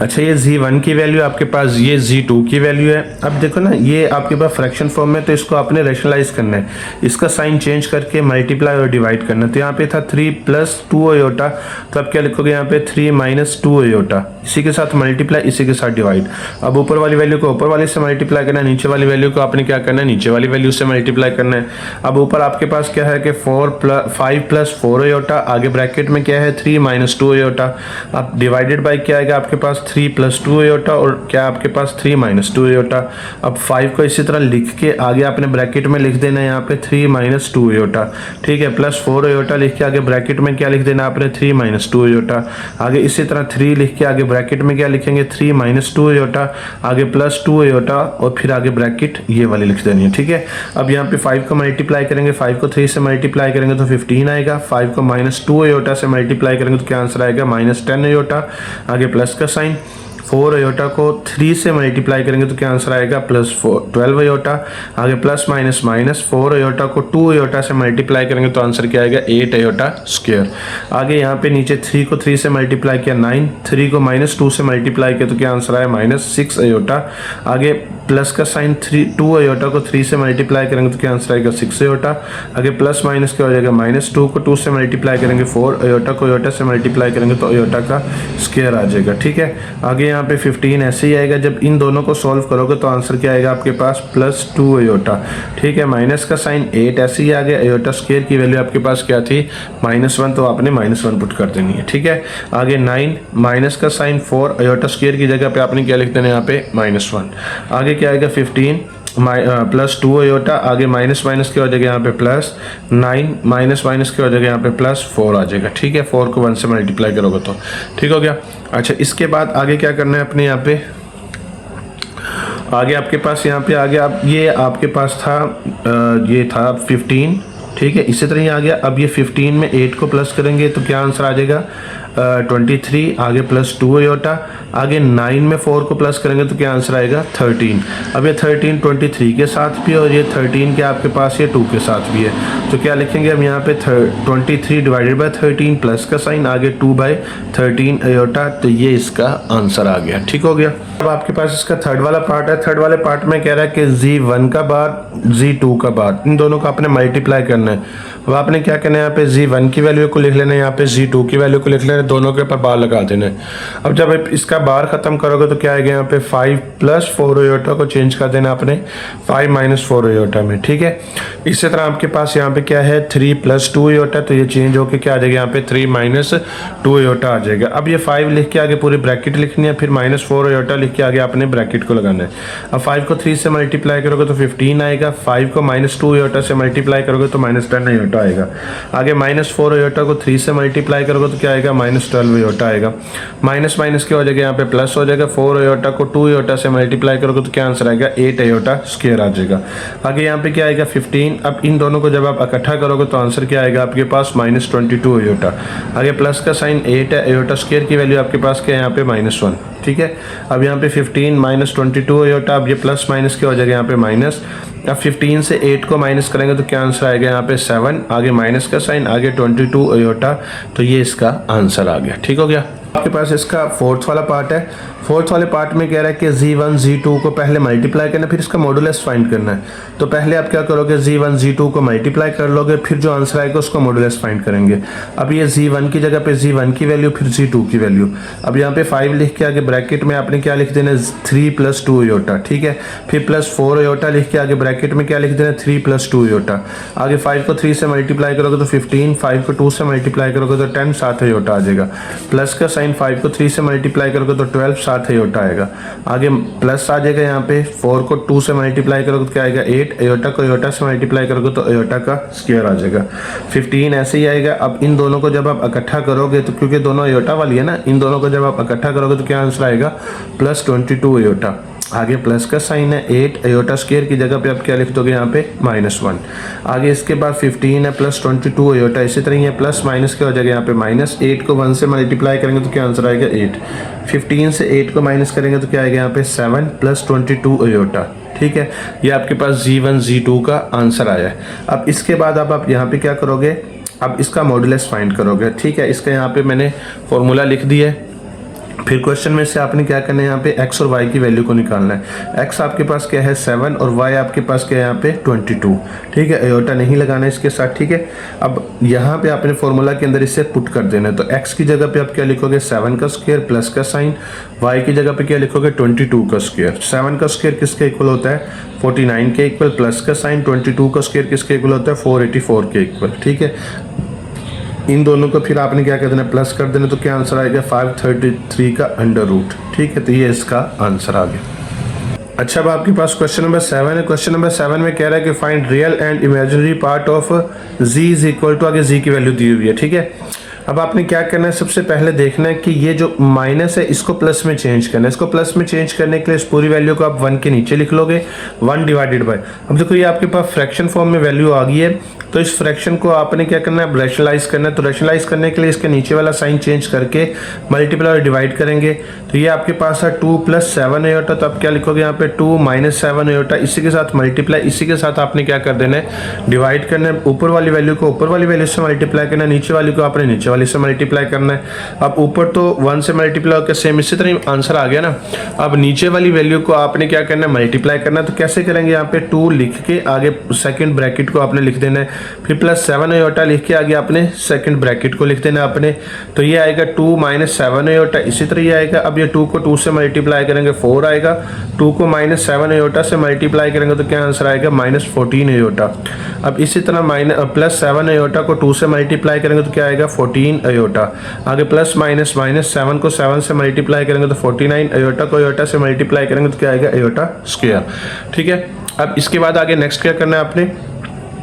अच्छा, ये Z1 की वैल्यू आपके पास, ये Z2 की वैल्यू है। अब देखो ना, ये आपके पास फ्रैक्शन फॉर्म में, तो इसको आपने रैशनलाइज करना है। इसका साइन चेंज करके मल्टीप्लाई और डिवाइड करना है। तो यहाँ पे था 3 + 2 एयोटा, तो आप क्या लिखोगे? यहाँ पे 3 - 2 एयोटा, इसी के साथ मल्टीप्लाई, इसी के साथ डिवाइड। अब ऊपर वाली वैल्यू को ऊपर वाले से मल्टीप्लाई करना है, नीचे वाली वैल्यू को आपने क्या करना है? नीचे वाली वैल्यू से मल्टीप्लाई करना है। अब ऊपर आपके पास क्या है कि 5 + 4 एयोटा, आगे ब्रैकेट में क्या है? 3 - 2 एयोटा। अब डिवाइडेड बाई क्या आएगा आपके पास? 3 + 2 एयोटा और क्या आपके पास? 3 - 2 एयोटा। अब 5 को इसी तरह लिख के आगे आपने ब्रैकेट में लिख देना है यहाँ पे 3 - 2 एयोटा। ठीक है। +4 एयोटा लिख के आगे ब्रैकेट में क्या लिख देना आपने? 3 - 2 एयोटा। आगे इसी तरह 3 लिख के आगे ब्रैकेट में क्या लिखेंगे? 3 - 2 एयोटा, आगे +2 एयोटा और फिर आगे ब्रैकेट ये वाली लिख देनी है। ठीक है। अब यहाँ पे 5 को मल्टीप्लाई करेंगे, 5 को 3 से मल्टीप्लाई करेंगे तो 15 आएगा। 5 को -2 एयोटा से मल्टीप्लाई करेंगे तो क्या आंसर आएगा? -10 एयोटा। आगे प्लस का साइन, 4 अयोटा को 3 से मल्टीप्लाई करेंगे तो क्या आंसर आएगा प्लस 12 अयोटा। आगे प्लस माइनस माइनस 4 अयोटा को 2 अयोटा से मल्टीप्लाई करेंगे तो आंसर क्या आएगा 8 अयोटा स्क्वायर। आगे यहाँ पे नीचे 3 को 3 से मल्टीप्लाई किया 9, 3 को -2 से मल्टीप्लाई किया तो क्या आंसर आया -6 अयोटा। आगे प्लस का साइन 2 अयोटा को 3 से मल्टीप्लाई करेंगे तो क्या आंसर आएगा 6 अयोटा। आगे प्लस माइनस क्या हो जाएगा -2 को 2 से मल्टीप्लाई करेंगे 4 अयोटा को अयोटा से मल्टीप्लाई करेंगे तो अयोटा का स्क्वायर आ जाएगा। ठीक है, आगे यहाँ पे 15 ऐसे ही आएगा। जब इन दोनों को सॉल्व करोगे तो आंसर क्या आएगा आपके पास +2 अयोटा। ठीक है, माइनस का साइन 8 ऐसे ही आ गया। अयोटा स्क्वायर की वैल्यू आपके पास क्या थी -1, तो आपने -1 पुट कर देनी है। ठीक है, आगे 9 माइनस का साइन 4 अयोटा स्क्वायर की जगह पे आपने क्या लिख देना है यहाँ पे -1। आगे क्या आएगा 15 +2 अयोटा। आगे माइनस माइनस क्या हो जाएगा यहाँ पे +9 माइनस माइनस क्या हो जाएगा यहाँ पे +4 आ जाएगा। ठीक है, 4 को 1 से मल्टीप्लाई करोगे तो ठीक हो गया। अच्छा, इसके बाद आगे क्या करना है अपने यहाँ पे, आगे आपके पास यहाँ पे आगे आप ये आपके पास था ये था 15। ठीक है, इसी तरह ही आ गया। अब ये 15 में 8 को प्लस करेंगे तो क्या आंसर आ जाएगा 23। आगे +2 अयोटा। आगे 9 में 4 को प्लस करेंगे तो क्या आंसर आएगा 13। अब ये 13 23 के साथ भी और ये 13 के आपके पास ये 2 के साथ भी है, तो क्या लिखेंगे हम यहाँ पे 23 डिवाइडेड बाय 13 प्लस का साइन आगे 2/13 अयोटा, तो ये इसका आंसर आ गया। ठीक हो गया। अब आपके पास इसका थर्ड वाला पार्ट है। थर्ड वाले पार्ट में कह रहा है कि Z1 का बार Z2 का बार, इन दोनों को आपने मल्टीप्लाई करना है। अब आपने क्या करना है यहाँ पे Z1 की वैल्यू को लिख लेना है, यहाँ पे Z2 की वैल्यू को लिख लेना है, दोनों के ऊपर बार लगा देना है। अब जब इसका बार खत्म करोगे तो क्या आएगा यहाँ पे 5 + 4 अयोटा को चेंज कर देना आपने 5 - 4 अयोटा में। ठीक है, इसी तरह आपके पास यहाँ पे क्या है 3 + 2 अयोटा, तो ये चेंज होकर क्या आ जाएगा यहाँ पे 3 - 2 अयोटा आ जाएगा। अब ये 5 लिख के आगे पूरी ब्रैकेट लिखनी है, फिर -4 अयोटा लिख के आगे आपने ब्रैकेट को लगाना है। अब 5 को 3 से मल्टीप्लाई करोगे तो 15 आएगा। 5 को -2 अयोटा से मल्टीप्लाई करोगे तो -10 अयोटा आएगा। आगे -4 अयोटा को 3 से मल्टीप्लाई करोगे तो क्या आएगा -12 अयोटा आएगा। माइनस माइनस क्या हो जाएगा यहाँ पे प्लस हो जाएगा। 4 अयोटा को 2 अयोटा से मल्टीप्लाई करोगे तो क्या आंसर आएगा 8 अयोटा स्क्वायर आ जाएगा। आगे यहाँ पे क्या आएगा 15। अब इन दोनों को जब आप इकट्ठा करोगे तो आंसर क्या आएगा आपके पास -22 अयोटा। आगे प्लस का साइन 8 है, अयोटा स्क्वायर की वैल्यू आपके पास क्या है यहाँ पे -1। ठीक है, अब यहाँ पे 15 -22 अयोटा। अब ये प्लस माइनस क्या हो जाएगा यहाँ पे माइनस। अब 15 से 8 को माइनस करेंगे तो क्या आंसर आएगा यहाँ पे 7। आगे माइनस का साइन आगे 22 अयोटा, तो ये इसका आंसर आ गया। ठीक हो गया। आपके पास इसका फोर्थ वाला पार्ट है। फोर्थ वाले पार्ट में कह रहा है कि Z1 Z2 को पहले मल्टीप्लाई करना है, फिर इसका मॉडुलस फाइंड करना है। तो पहले आप क्या करोगे Z1 Z2 को मल्टीप्लाई कर लोगे, फिर जो आंसर आएगा उसको मॉडुलस फाइंड करेंगे। अब ये Z1 की जगह पे Z1 की वैल्यू फिर Z2 की वैल्यू। अब यहाँ पे 5 लिख के आगे ब्रैकेट में आपने क्या लिख देना 3 + 2 अयोटा। ठीक है, फिर +4 अयोटा लिख के आगे ब्रैकेट में क्या लिख देना 3 + 2 अयोटा। आगे 5 को 3 से मल्टीप्लाई करोगे तो 15, 5 को 2 से मल्टीप्लाई करोगे तो 10 7 अयोटा आ जाएगा। प्लस का साइन 5 को 3 से मल्टीप्लाई करोगे तो 12 7 अयोटा आएगा। आगे प्लस आ जाएगा यहाँ पे 4 को 2 से मल्टीप्लाई करोगे तो क्या आएगा 8। अयोटा को अयोटा से मल्टीप्लाई करोगे तो अयोटा का स्क्वायर आ जाएगा। 15 ऐसे ही आएगा। अब इन दोनों को जब आप इकट्ठा करोगे तो क्योंकि दोनों अयोटा वाली है ना, इन दोनों को जब आप इकट्ठा करोगे तो क्या आंसर आएगा +22 अयोटा। आगे प्लस का साइन है 8 अयोटा स्क्वायर की जगह पे आप क्या लिख दोगे यहाँ पे -1। आगे इसके बाद 15 है +22 अयोटा। इसी तरह ये प्लस माइनस क्या हो जाएगा यहाँ पे -8 को 1 से मल्टीप्लाई करेंगे तो क्या आंसर आएगा 8। 15 से 8 को माइनस करेंगे तो क्या आएगा यहाँ पे 7 +22 अयोटा। ठीक है, ये आपके पास Z1 Z2 का आंसर आया है। अब इसके बाद अब आप यहाँ पे क्या करोगे, अब इसका मॉडुलस फाइंड करोगे। ठीक है, इसका यहाँ पे मैंने फॉर्मूला लिख दिया है। फिर क्वेश्चन में से आपने क्या करना है यहाँ पे x और y की वैल्यू को निकालना है। x आपके पास क्या है 7 और y आपके पास क्या है यहाँ पे 22। ठीक है, अयोटा नहीं लगाना है इसके साथ। ठीक है, अब यहाँ पे आपने फॉर्मूला के अंदर इसे पुट कर देना है। तो x की जगह पे आप क्या लिखोगे 7 का स्क्वायर प्लस का साइन, y की जगह पे क्या लिखोगे 22 का स्क्वायर। 7 का स्क्वायर किसके इक्वल होता है 49 के इक्वल, प्लस का साइन 22 का स्क्वायर किसके इक्वल होता है 484 के इक्वल। ठीक है, इन दोनों को फिर आपने क्या कर देना प्लस कर देना, तो क्या आंसर आएगा 533 का अंडर रूट। ठीक है, तो ये इसका आंसर आ गया। अच्छा, अब आपके पास क्वेश्चन नंबर 7 है। क्वेश्चन नंबर 7 में कह रहा है कि find real and imaginary part of z is equal to, आगे z की वैल्यू दी हुई है। ठीक है, अब आपने क्या करना है, सबसे पहले देखना है कि ये जो माइनस है इसको प्लस में चेंज करना है। इसको प्लस में चेंज करने के लिए इस पूरी वैल्यू को आप 1 के नीचे लिख लोगे, 1 डिवाइडेड बाय। अब देखो ये आपके पास फ्रैक्शन फॉर्म में वैल्यू आ गई है, तो इस फ्रैक्शन को आपने क्या करना है, रैशनलाइज करना है। तो रैशनलाइज करने के लिए इसके नीचे वाला साइन चेंज करके मल्टीप्लाई और डिवाइड करेंगे। तो ये आपके पास है 2 + 7 आयोटा, तो आप क्या लिखोगे यहाँ पे 2 - 7 आयोटा, इसी के साथ मल्टीप्लाई, इसी के साथ आपने क्या कर देना है, डिवाइड करना है। ऊपर वाली वैल्यू को ऊपर वाली वैल्यू से मल्टीप्लाई करना है, नीचे वाली को आपने नीचे वाली से मल्टीप्लाई करना है। अब ऊपर तो 1 से मल्टीप्लाई होकर सेम इसी तरह आंसर आ गया ना। अब नीचे वाली वैल्यू को आपने क्या करना है, मल्टीप्लाई करना है। तो कैसे करेंगे, यहाँ पे 2 लिख के आगे सेकंड ब्रैकेट को आपने लिख देना है, फिर प्लस 7 आयोटा लिख के आगे आपने सेकंड ब्रैकेट को लिख देना आपने। तो ये आएगा 2 - 7 आयोटा, इसी तरह ये आएगा। अब ये 2 को 2 से मल्टीप्लाई करेंगे 4 आएगा, 2 को -7 आयोटा से मल्टीप्लाई करेंगे तो क्या आंसर आएगा, -14 आयोटा। अब इसी तरह प्लस 7 आयोटा को 2 से मल्टीप्लाई करेंगे तो क्या आएगा, 14 आयोटा। आगे प्लस माइनस 7 को 7 से मल्टीप्लाई करेंगे तो 49 आयोटा को आयोटा से मल्टीप्लाई करेंगे तो क्या आएगा, आयोटा स्क्वायर। ठीक है, अब इसके बाद आगे नेक्स्ट क्या करना है आपने,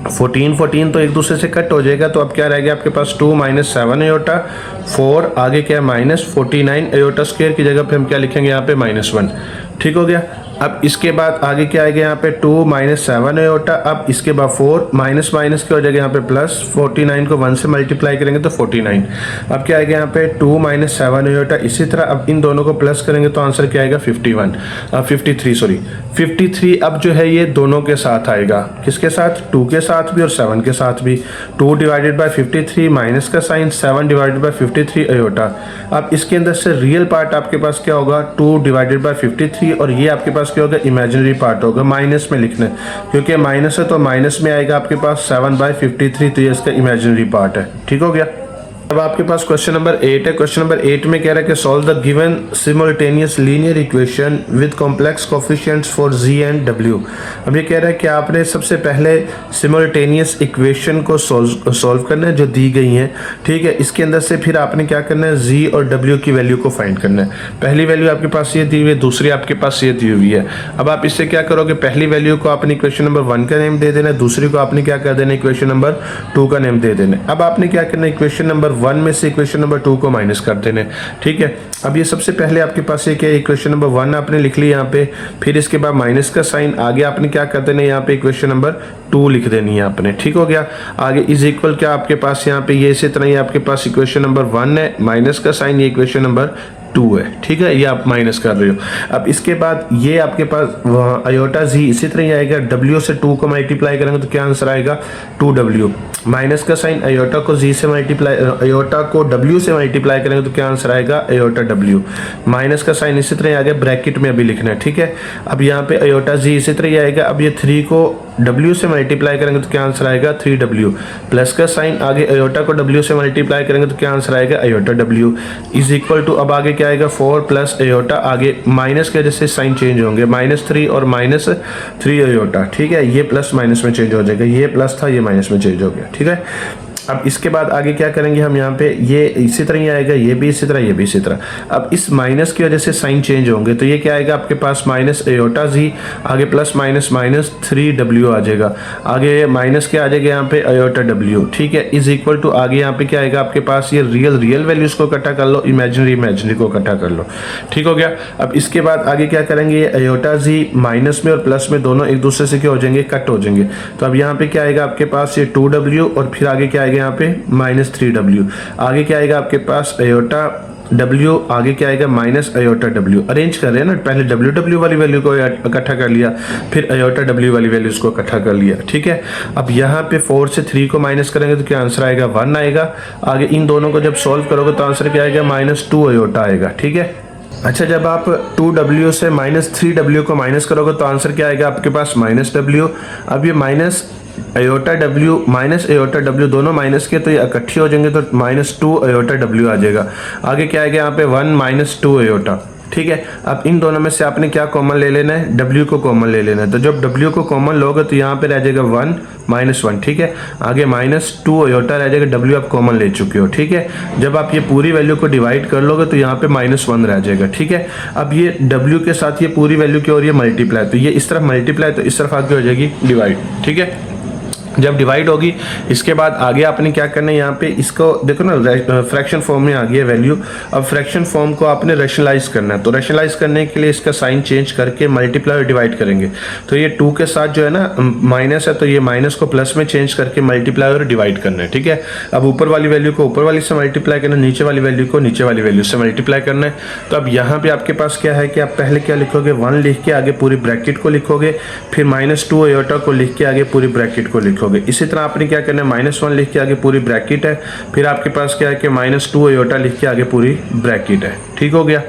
14 तो एक दूसरे से कट हो जाएगा। तो अब क्या रह गया आपके पास, 2 - 7 आयोटा, 4 आगे क्या है -49 आयोटा स्क्वायर की जगह पे हम क्या लिखेंगे यहाँ पे -1। ठीक हो गया। अब इसके बाद आगे क्या आएगा यहाँ पे 2 - 7 आयोटा, अब इसके बाद 4 माइनस की हो जाएगा यहाँ पे प्लस, 49 को 1 से मल्टीप्लाई करेंगे तो 49। अब क्या आएगा यहाँ पे 2 - 7 आयोटा, इसी तरह अब इन दोनों को प्लस करेंगे तो आंसर क्या आएगा, 53। अब जो है ये दोनों के साथ आएगा, किसके साथ, 2 के साथ भी और 7 के साथ भी। 2 डिवाइडेड बाय 53 माइनस का साइन, 7 डिवाइडेड बाय 53 आयोटा। अब इसके अंदर से रियल पार्ट आपके पास क्या होगा, 2 डिवाइडेड बाय 53, और ये आपके पास क्या होगा, इमेजिनरी पार्ट होगा, माइनस में लिखना है क्योंकि माइनस है तो माइनस में आएगा आपके पास 7/53, तो ये इसका इमेजिनरी पार्ट है। ठीक हो गया। अब आपके पास क्वेश्चन नंबर 8 है। क्वेश्चन नंबर 8 में कह रहा है कि solve the given simultaneous linear equation with complex coefficients for z and w। अब ये कह रहा है कि आपने सबसे पहले सिमुलटेनियस इक्वेशन को सॉल्व करना है जो दी गई हैं। ठीक है, इसके अंदर से फिर आपने क्या करना है, z और w की वैल्यू को फाइंड करना है। पहली वैल्यू आपके पास ये दी हुई है, दूसरी आपके पास ये दी हुई है। अब आप इससे क्या करोगे, पहली वैल्यू को आपने इक्वेशन नंबर 1 का नेम दे देना है, दूसरी को आपने क्या कर देना है, इक्वेशन नंबर 2 का नेम दे देना है। अब आपने क्या करना है, इक्वेशन नंबर 1 में से इक्वेशन नंबर 2 को माइनस कर देने। ठीक है, अब ये सबसे पहले आपके पास ये क्या, इक्वेशन नंबर 1 आपने लिख ली यहाँ पे, फिर इसके बाद माइनस का साइन, आगे आपने क्या कर देना है, यहाँ पे इक्वेशन नंबर 2 लिख देनी है आपने। ठीक हो गया। आगे इज इक्वल क्या आपके पास यहाँ पे, ये इसी तरह ही आपके पास इक्वेशन नंबर 1 है, माइनस का साइन, ये इक्वेशन नंबर 2 है। ठीक है, ये आप माइनस कर रहे हो। अब इसके बाद ये आपके पास आयोटा जी इसी तरह ही आएगा, w से 2 को मल्टीप्लाई करेंगे तो क्या आंसर आएगा, 2w। माइनस का साइन, आयोटा को z से मल्टीप्लाई, आयोटा को w से मल्टीप्लाई करेंगे तो क्या आंसर आएगा, आयोटा w। माइनस का साइन इसी तरह ही आएगा, ब्रैकेट में अभी लिखना है। ठीक है, अब यहाँ पे आयोटा जी इसी तरह ही आएगा। अब ये 3 को w से मल्टीप्लाई करेंगे तो क्या आंसर आएगा, 3w। प्लस का साइन, आगे आयोटा को w से मल्टीप्लाई करेंगे तो क्या आंसर आएगा, iota w is equal to, अब आगे क्या आएगा, 4 प्लस आयोटा, आगे माइनस के जैसे साइन चेंज होंगे, -3 और -3 आयोटा। ठीक है, ये प्लस माइनस में चेंज हो जाएगा, ये प्लस था ये माइनस में चेंज हो गया। ठीक है, अब इसके बाद आगे क्या करेंगे हम, यहाँ पे ये इसी तरह ही आएगा, ये भी इसी तरह, ये भी इसी तरह। अब इस माइनस की वजह से साइन चेंज होंगे, तो ये क्या आएगा आपके पास, माइनस आयोटा जी, आगे प्लस माइनस 3w आ जाएगा, आगे माइनस क्या आ जाएगा यहाँ पे, आयोटा w। ठीक है, इज इक्वल टू, आगे यहाँ पे क्या आएगा आपके पास, ये रियल वैल्यूज को इकट्ठा कर लो, इमेजिनरी को इकट्ठा कर लो। ठीक हो गया। अब इसके बाद आगे क्या करेंगे, ये आयोटा जी माइनस में और प्लस में दोनों एक दूसरे से क्या हो जाएंगे, कट हो जाएंगे। तो अब यहाँ पे क्या आएगा आपके पास, ये 2w और फिर आगे क्या आएगा यहाँ पे -3w। आगे क्या आएगा आपके पास, आयोटा w, आगे क्या आएगा, माइनस आयोटा w। अरेंज कर रहे हैं ना, पहले w वाली वैल्यू को इकट्ठा कर लिया, फिर आयोटा w वाली वैल्यूज को इकट्ठा कर लिया। ठीक है, अब यहाँ पे 4 से 3 को माइनस करेंगे तो क्या आंसर आएगा, 1 आएगा। आगे इन दोनों को जब सॉल्व करोगे तो आंसर क्या आएगा, -2 आयोटा आएगा। ठीक है, अच्छा, जब आप 2w से -3w को माइनस करोगे तो आंसर क्या आएगा आपके पास, -w। अब ये minus iota w minus iota w दोनों माइनस के, तो ये इकट्ठे हो जाएंगे तो -2 आयोटा w आ जाएगा। आगे क्या आएगा यहाँ पे, 1 - 2 आयोटा। ठीक है, अब इन दोनों में से आपने क्या कॉमन ले लेना है, w को कॉमन ले लेना है। तो जब w को कॉमन लोगे तो यहाँ पे रह जाएगा 1 -1। ठीक है, आगे -2 आयोटा रह जाएगा, w आप कॉमन ले चुके हो। ठीक है, जब आप ये पूरी वैल्यू को डिवाइड कर लोगे तो यहाँ पे -1 रह जाएगा। ठीक है, अब ये w के साथ ये पूरी वैल्यू की हो रही है मल्टीप्लाई, तो ये इस तरफ मल्टीप्लाई, तो इस तरफ आगे हो जाएगी डिवाइड। ठीक है, जब डिवाइड होगी इसके बाद आगे आपने क्या करना है, यहाँ पे इसको देखो ना फ्रैक्शन फॉर्म में आ गई है वैल्यू। अब फ्रैक्शन फॉर्म को आपने रैशनलाइज करना है, तो रैशनलाइज करने के लिए इसका साइन चेंज करके मल्टीप्लाई और डिवाइड करेंगे। तो ये 2 के साथ जो है ना माइनस है, तो ये माइनस को प्लस में चेंज करके मल्टीप्लाई और डिवाइड करना है, ठीक है। अब ऊपर वाली वैल्यू को ऊपर वाली से मल्टीप्लाई करना है, नीचे वाली वैल्यू को नीचे वाली वैल्यू से मल्टीप्लाई करना है। तो अब यहाँ पे आपके पास क्या है कि आप पहले क्या लिखोगे, 1 लिख के आगे पूरी ब्रैकेट को लिखोगे, फिर -2 आयोटा को लिख के आगे पूरी ब्रैकेट को लिखोगे। इसी तरह आपने क्या करना है, -1 लिख के आगे पूरी ब्रैकेट है, फिर आपके पास क्या है कि -2 आयोटा लिख के आगे पूरी ब्रैकेट है, ठीक हो गया।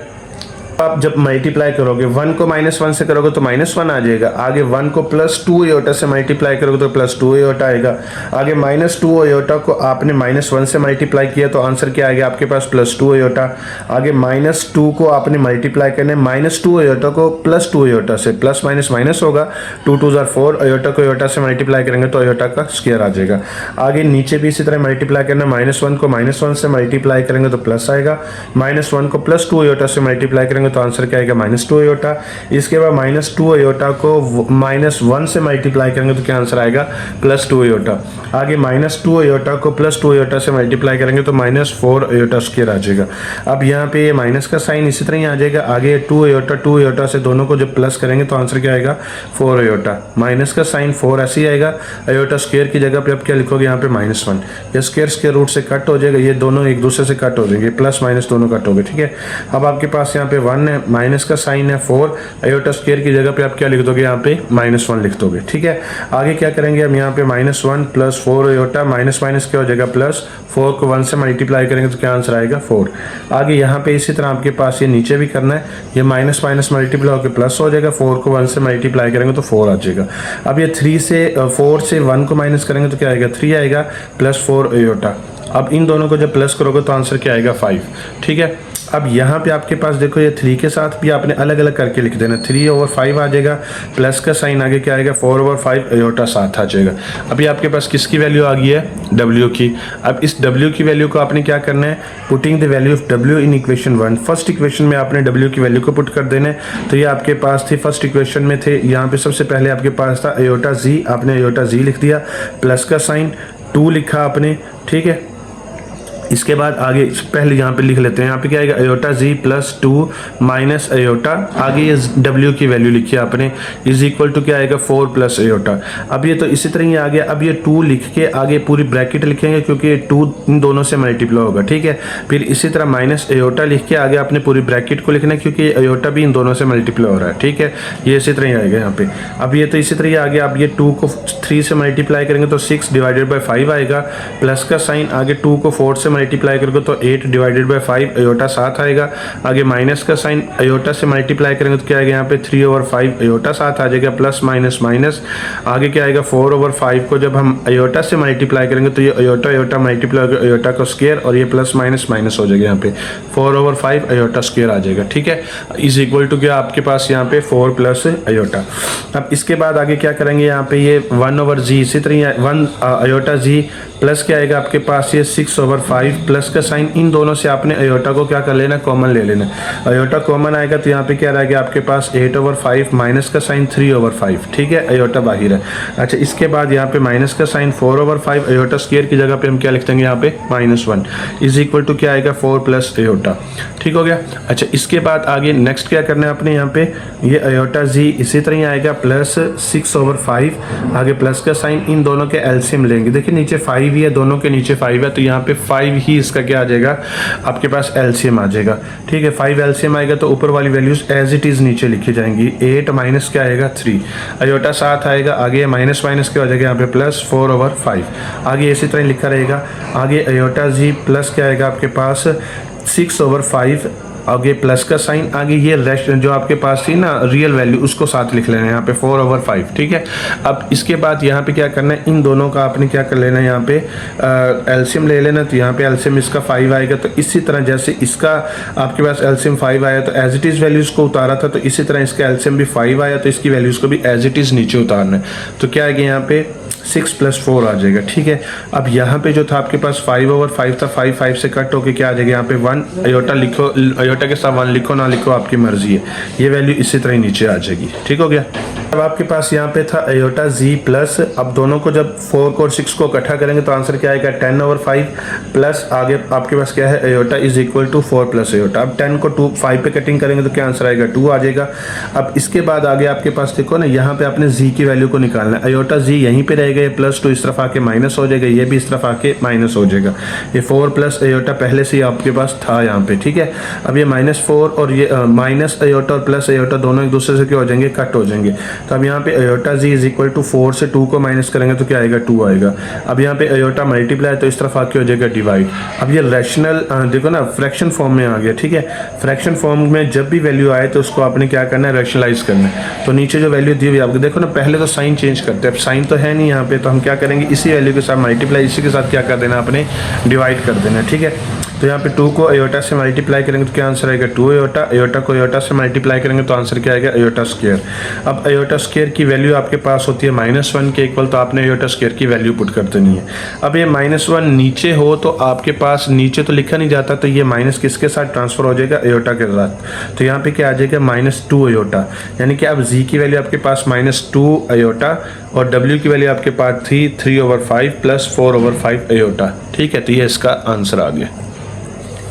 आप जब मल्टीप्लाई करोगे 1 को -1 से करोगे तो -1 आ जाएगा, आगे 1 को +2 आयोटा से मल्टीप्लाई करोगे तो +2 आयोटा आएगा, आगे -2 आयोटा को आपने -1 से मल्टीप्लाई किया तो आंसर क्या आएगा आपके पास +2 आयोटा, आगे -2 को आपने मल्टीप्लाई करना है -2 आयोटा को +2 आयोटा से, प्लस माइनस माइनस होगा, 2 2 4 आयोटा को आयोटा से मल्टीप्लाई करेंगे तो आयोटा का स्क्वायर आ जाएगा। आगे नीचे भी इसी तरह मल्टीप्लाई करना है, -1 को -1 से मल्टीप्लाई करेंगे तो प्लस आएगा, -1 को +2 आयोटा से मल्टीप्लाई करेंगे तो आंसर क्या आएगा -2 आयोटा। इसके बाद -2 आयोटा को -1 से मल्टीप्लाई करेंगे तो क्या आंसर आएगा +2 आयोटा। आगे -2 आयोटा को +2 आयोटा से मल्टीप्लाई करेंगे तो -4 आयोटा स्क्वायर आ जाएगा। अब यहाँ पे ये माइनस का साइन इसी तरह ही आ जाएगा, आगे 2 आयोटा से दोनों को जब प्लस करेंगे तो आंसर क्या आएगा 4 आयोटा। माइनस का साइन 4 ऐसे ही आएगा, आयोटा स्क्वायर की जगह पे अब क्या लिखोगे यहाँ पे -1, ये स्क्वायर रूट से कट हो जाएगा, ये दोनों एक दूसरे से कट हो जाएंगे, प्लस माइनस दोनों कट हो गए, ठीक है। अब आपके पास यहाँ पे 1 है, माइनस का साइन है 4, आयोटा स्क्वायर की जगह पे आप क्या लिख दोगे यहाँ पे -1 लिख दोगे, ठीक है। आगे क्या करेंगे हम यहाँ पे -1 + 4 आयोटा, माइनस माइनस क्या हो जाएगा प्लस, 4 को 1 से मल्टीप्लाई करेंगे तो क्या आंसर आएगा 4। आगे यहाँ पे इसी तरह आपके पास ये नीचे भी करना है, ये माइनस माइनस मल्टीप्लाई होकर प्लस हो जाएगा, 4 को 1 से मल्टीप्लाई करेंगे तो 4 आ जाएगा। अब ये 4 से 1 को माइनस करेंगे तो क्या आएगा 3 आएगा, +4 आयोटा। अब इन दोनों को जब प्लस करोगे तो आंसर क्या आएगा 5, ठीक है। अब यहाँ पे आपके पास देखो ये 3 के साथ भी आपने अलग अलग करके लिख देना, 3/5 आ जाएगा, प्लस का साइन आगे क्या आएगा 4/5 आयोटा साथ आ जाएगा। अभी आपके पास किसकी वैल्यू आ गई है, W की। अब इस W की वैल्यू को आपने क्या करना है, putting the value of W in equation 1, first equation में आपने W की वैल्यू को पुट कर देना है। तो ये आपके पास थी फर्स्ट इक्वेशन में थे, यहाँ पे सबसे पहले आपके पास था आयोटा Z, आपने आयोटा Z लिख दिया, प्लस का साइन 2 लिखा आपने, ठीक है। इसके बाद आगे पहले यहाँ पे लिख लेते हैं, यहाँ पे क्या आएगा आयोटा Z +2 माइनस आयोटा, आगे ये W की वैल्यू लिखी है आपने, इज इक्वल टू क्या आएगा 4 + आयोटा। अब ये तो इसी तरह ही आ गया, अब ये 2 लिख के आगे पूरी ब्रैकेट लिखेंगे क्योंकि ये 2 इन दोनों से मल्टीप्लाई होगा, ठीक है। फिर इसी तरह माइनस आयोटा लिख के आगे आपने पूरी ब्रैकेट को लिखना है क्योंकि आयोटा भी इन दोनों से मल्टीप्लाई हो रहा है, ठीक है। ये इसी तरह ही आएगा यहाँ पे। अब ये तो इसी तरह ही आ गया, अब ये 2 को 3 से मल्टीप्लाई करेंगे तो 6/5 आएगा, प्लस का साइन आगे 2 को 4 से मल्टीप्लाई करोगे तो 8/5 आयोटा साथ आएगा, आगे माइनस का साइन आयोटा से मल्टीप्लाई करेंगे तो क्या आएगा यहाँ पे 3/5 आयोटा साथ आ जाएगा, प्लस माइनस माइनस, आगे क्या आएगा 4/5 को जब हम आयोटा से मल्टीप्लाई करेंगे तो ये आयोटा मल्टीप्लाई होगा आयोटा का स्क्वायर और ये प्लस माइनस माइनस हो जाएगा, यहाँ पे 4/5 आयोटा स्क्वायर आ जाएगा, ठीक है। इज इक्वल टू क्या आपके पास यहाँ पे 4 + आयोटा। अब इसके बाद आगे क्या करेंगे, यहाँ पे ये 1/z इसी तरह 1 आयोटा Z प्लस क्या आएगा आपके पास ये 6/5, प्लस का साइन इन दोनों से आपने आयोटा को क्या कर लेना, कॉमन ले लेना। आयोटा कॉमन आएगा तो यहाँ पे क्या रहेगा आपके पास 8/5 माइनस का साइन 3/5, ठीक है, आयोटा बाहर है। अच्छा इसके बाद यहाँ पे माइनस का साइन 4/5 आयोटा स्क्वायर की जगह पे हम क्या लिख देंगे यहाँ पे -1 इज इक्वल टू क्या आएगा 4 + आयोटा, ठीक हो गया। अच्छा इसके बाद आगे नेक्स्ट क्या करना है आपने, यहाँ पे ये आयोटा Z इसी तरह ही आएगा +6/5, आगे प्लस का साइन इन दोनों के एलसीएम लेंगे, देखिए नीचे 5 ही है, दोनों के नीचे 5 है तो यहाँ पे 5 ही इसका क्या आ जाएगा आपके पास एलसीएम आ जाएगा, ठीक है। 5 एलसीएम आएगा तो ऊपर वाली वैल्यूज एज इट इज नीचे लिखी जाएंगी, 8 माइनस क्या आएगा 3 आयोटा साथ आएगा, आगे माइनस माइनस क्या हो जाएगा यहाँ पे +4/5, आगे इसी तरह लिखा रहेगा, आगे आयोटा Z प्लस क्या आएगा आपके पास 6/5, आगे प्लस का साइन, आगे ये रेस्ट जो आपके पास थी ना रियल वैल्यू उसको साथ लिख लेना है यहाँ पे 4/5, ठीक है। अब इसके बाद यहाँ पे क्या करना है, इन दोनों का आपने क्या कर लेना है यहाँ पे एलसीएम ले लेना, तो यहाँ पे एलसीएम इसका 5 आएगा, तो इसी तरह जैसे इसका आपके पास एलसीएम 5 आया तो एज इट इज वैल्यूज को उतारा था, तो इसी तरह इसका एलसीएम भी 5 आया तो इसकी वैल्यूज को भी एज इट इज नीचे उतारना है। तो क्या आएगा यहाँ पे 6 + 4 आ जाएगा। ठीक है, अब यहाँ पे जो था आपके पास 5/5 था, 5 से कट होके क्या आ जाएगा, यहाँ पे 1 अयोटा लिखो, अयोटा के साथ 1 लिखो ना लिखो आपकी मर्जी है, ये वैल्यू इसी तरह नीचे आ जाएगी। ठीक हो गया। अब आपके पास यहाँ पे था अयोटा z प्लस, अब दोनों को जब 4 को और 6 को इकट्ठा करेंगे तो आंसर क्या आएगा 10/5 प्लस आगे आपके पास क्या है iota is equal to 4 + iota. अब 10 को 5 पे कटिंग करेंगे तो क्या आंसर आएगा 2 आ जाएगा। अब इसके बाद आगे आपके पास देखो ना, यहाँ पे आपने z की वैल्यू को निकालना है, अयोटा z यहीं पे रहेगा, ये +2 इस तरफ आके माइनस हो जाएगा, ये भी इस तरफ आके माइनस हो जाएगा, ये 4 + अयोटा पहले से ही आपके पास था यहाँ पे। ठीक है, अब ये -4 और ये माइनस अयोटा और प्लस अयोटा दोनों एक दूसरे से क्या हो जाएंगे, कट हो जाएंगे। तो अब यहाँ पे iota z is equal to 4 से 2 को माइनस करेंगे तो क्या आएगा 2 आएगा। अब यहाँ पे अयोटा मल्टीप्लाई तो इस तरफ आके हो जाएगा डिवाइड। अब ये रैशनल देखो ना फ्रैक्शन फॉर्म में आ गया। ठीक है, फ्रैक्शन फॉर्म में जब भी वैल्यू आए तो उसको आपने क्या करना है, रैशनलाइज करना है। तो नीचे जो वैल्यू दी हुई आपको देखो ना, पहले तो साइन चेंज करते हैं, अब साइन तो है नहीं यहाँ पे, तो हम क्या करेंगे इसी वैल्यू के साथ मल्टीप्लाई, इसी के साथ क्या कर देना आपने डिवाइड कर देना। ठीक है, तो यहाँ पे 2 को अयोटा से मल्टीप्लाई करेंगे तो क्या आंसर आएगा 2 अयोटा, अयोटा को अयोटा से मल्टीप्लाई करेंगे तो आंसर क्या आएगा अयोटा स्क्वायर। अब अयोटा स्क्वायर की वैल्यू आपके पास होती है -1 के इक्वल, तो आपने अयोटा स्क्वायर की वैल्यू पुट कर देनी है। अब ये -1 नीचे हो तो आपके पास नीचे तो लिखा नहीं जाता, तो ये माइनस किसके साथ ट्रांसफर हो जाएगा अयोटा के साथ, तो यहाँ पे क्या आ जाएगा -2 अयोटा, यानी कि अब z की वैल्यू आपके पास -2 अयोटा और w की वैल्यू आपके पास थी 3/5 + 4/5 अयोटा। ठीक है, तो ये इसका आंसर आ गया।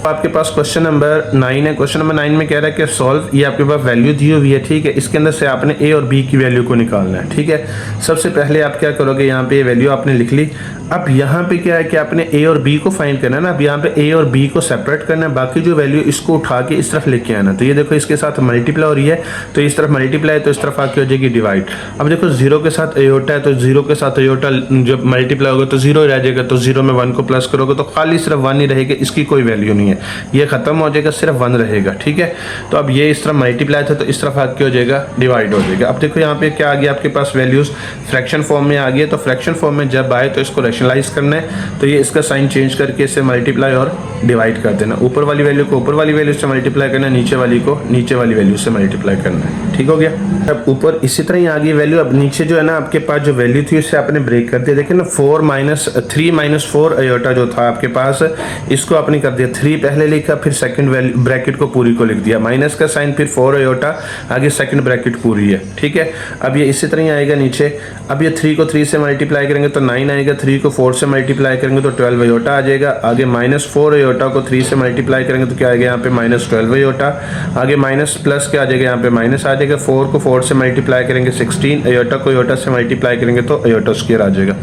आपके पास क्वेश्चन नंबर 9 है। क्वेश्चन नंबर 9 में कह रहा है कि सॉल्व, ये आपके पास वैल्यू दी हुई है। ठीक है, इसके अंदर से आपने a और b की वैल्यू को निकालना है। ठीक है, सबसे पहले आप क्या करोगे, यहाँ पे वैल्यू आपने लिख ली। अब यहाँ पे क्या है कि आपने a और b को फाइंड करना है ना, अब यहाँ पे a और b को सेपरेट करना है, बाकी जो वैल्यू इसको उठा के इस तरफ लेके आना। तो ये देखो इसके साथ मल्टीप्लाई हो रही है, तो इस तरफ मल्टीप्लाई तो इस तरफ आके हो जाएगी डिवाइड। अब देखो 0 के साथ अयोटा है, तो 0 के साथ अयोटा जब मल्टीप्लाई होगा तो 0 रह जाएगा, तो 0 में 1 को प्लस करोगे तो खाली सिर्फ 1 ही रहेगा, इसकी कोई वैल्यू नहीं है, ये खत्म हो जाएगा, सिर्फ 1 रहेगा। ठीक है, तो अब ये इस तरफ मल्टीप्लाई था तो इस तरफ आके हो जाएगा डिवाइड हो जाएगा। अब देखो यहाँ पे क्या आ गया आपके पास वैल्यूज फ्रैक्शन फॉर्म में आ गई, तो फ्रैक्शन फॉर्म में जब आए तो इसको रैशनलाइज करना है, तो ये इसका साइन चेंज करके इसे मल्टीप्लाई और डिवाइड कर देना, ऊपर वाली वैल्यू को ऊपर वाली वैल्यू से मल्टीप्लाई करना, नीचे वाली को नीचे वाली वैल्यू से मल्टीप्लाई करना है। ठीक हो गया। अब ऊपर इसी तरह ही आ गई वैल्यू, अब नीचे जो है ना आपके पास जो वैल्यू थी उससे आपने ब्रेक कर दिया। देखिए ना 3 - 4 अयोटा जो था आपके पास, इसको आपने कर दिया 3 पहले लिखा, फिर सेकंड ब्रैकेट को पूरी को लिख दिया, माइनस का साइन, फिर 4 अयोटा, आगे सेकंड ब्रैकेट पूरी है। ठीक है, अब ये इसी तरह ही आएगा नीचे। अब ये 3 को 3 से मल्टीप्लाई करेंगे तो 9 आएगा, 3 को 4 से मल्टीप्लाई करेंगे तो 12 अयोटा आ जाएगा, आगे -4 अयोटा को 3 से मल्टीप्लाई करेंगे तो क्या आएगा यहाँ पे -12 अयोटा, आगे माइनस प्लस क्या आ जाएगा यहाँ पे माइनस आ जाएगा, 4 को 4 से मल्टीप्लाई करेंगे 16, अयोटा को अयोटा से मल्टीप्लाई करेंगे तो अयोटा स्क्वायर आ जाएगा।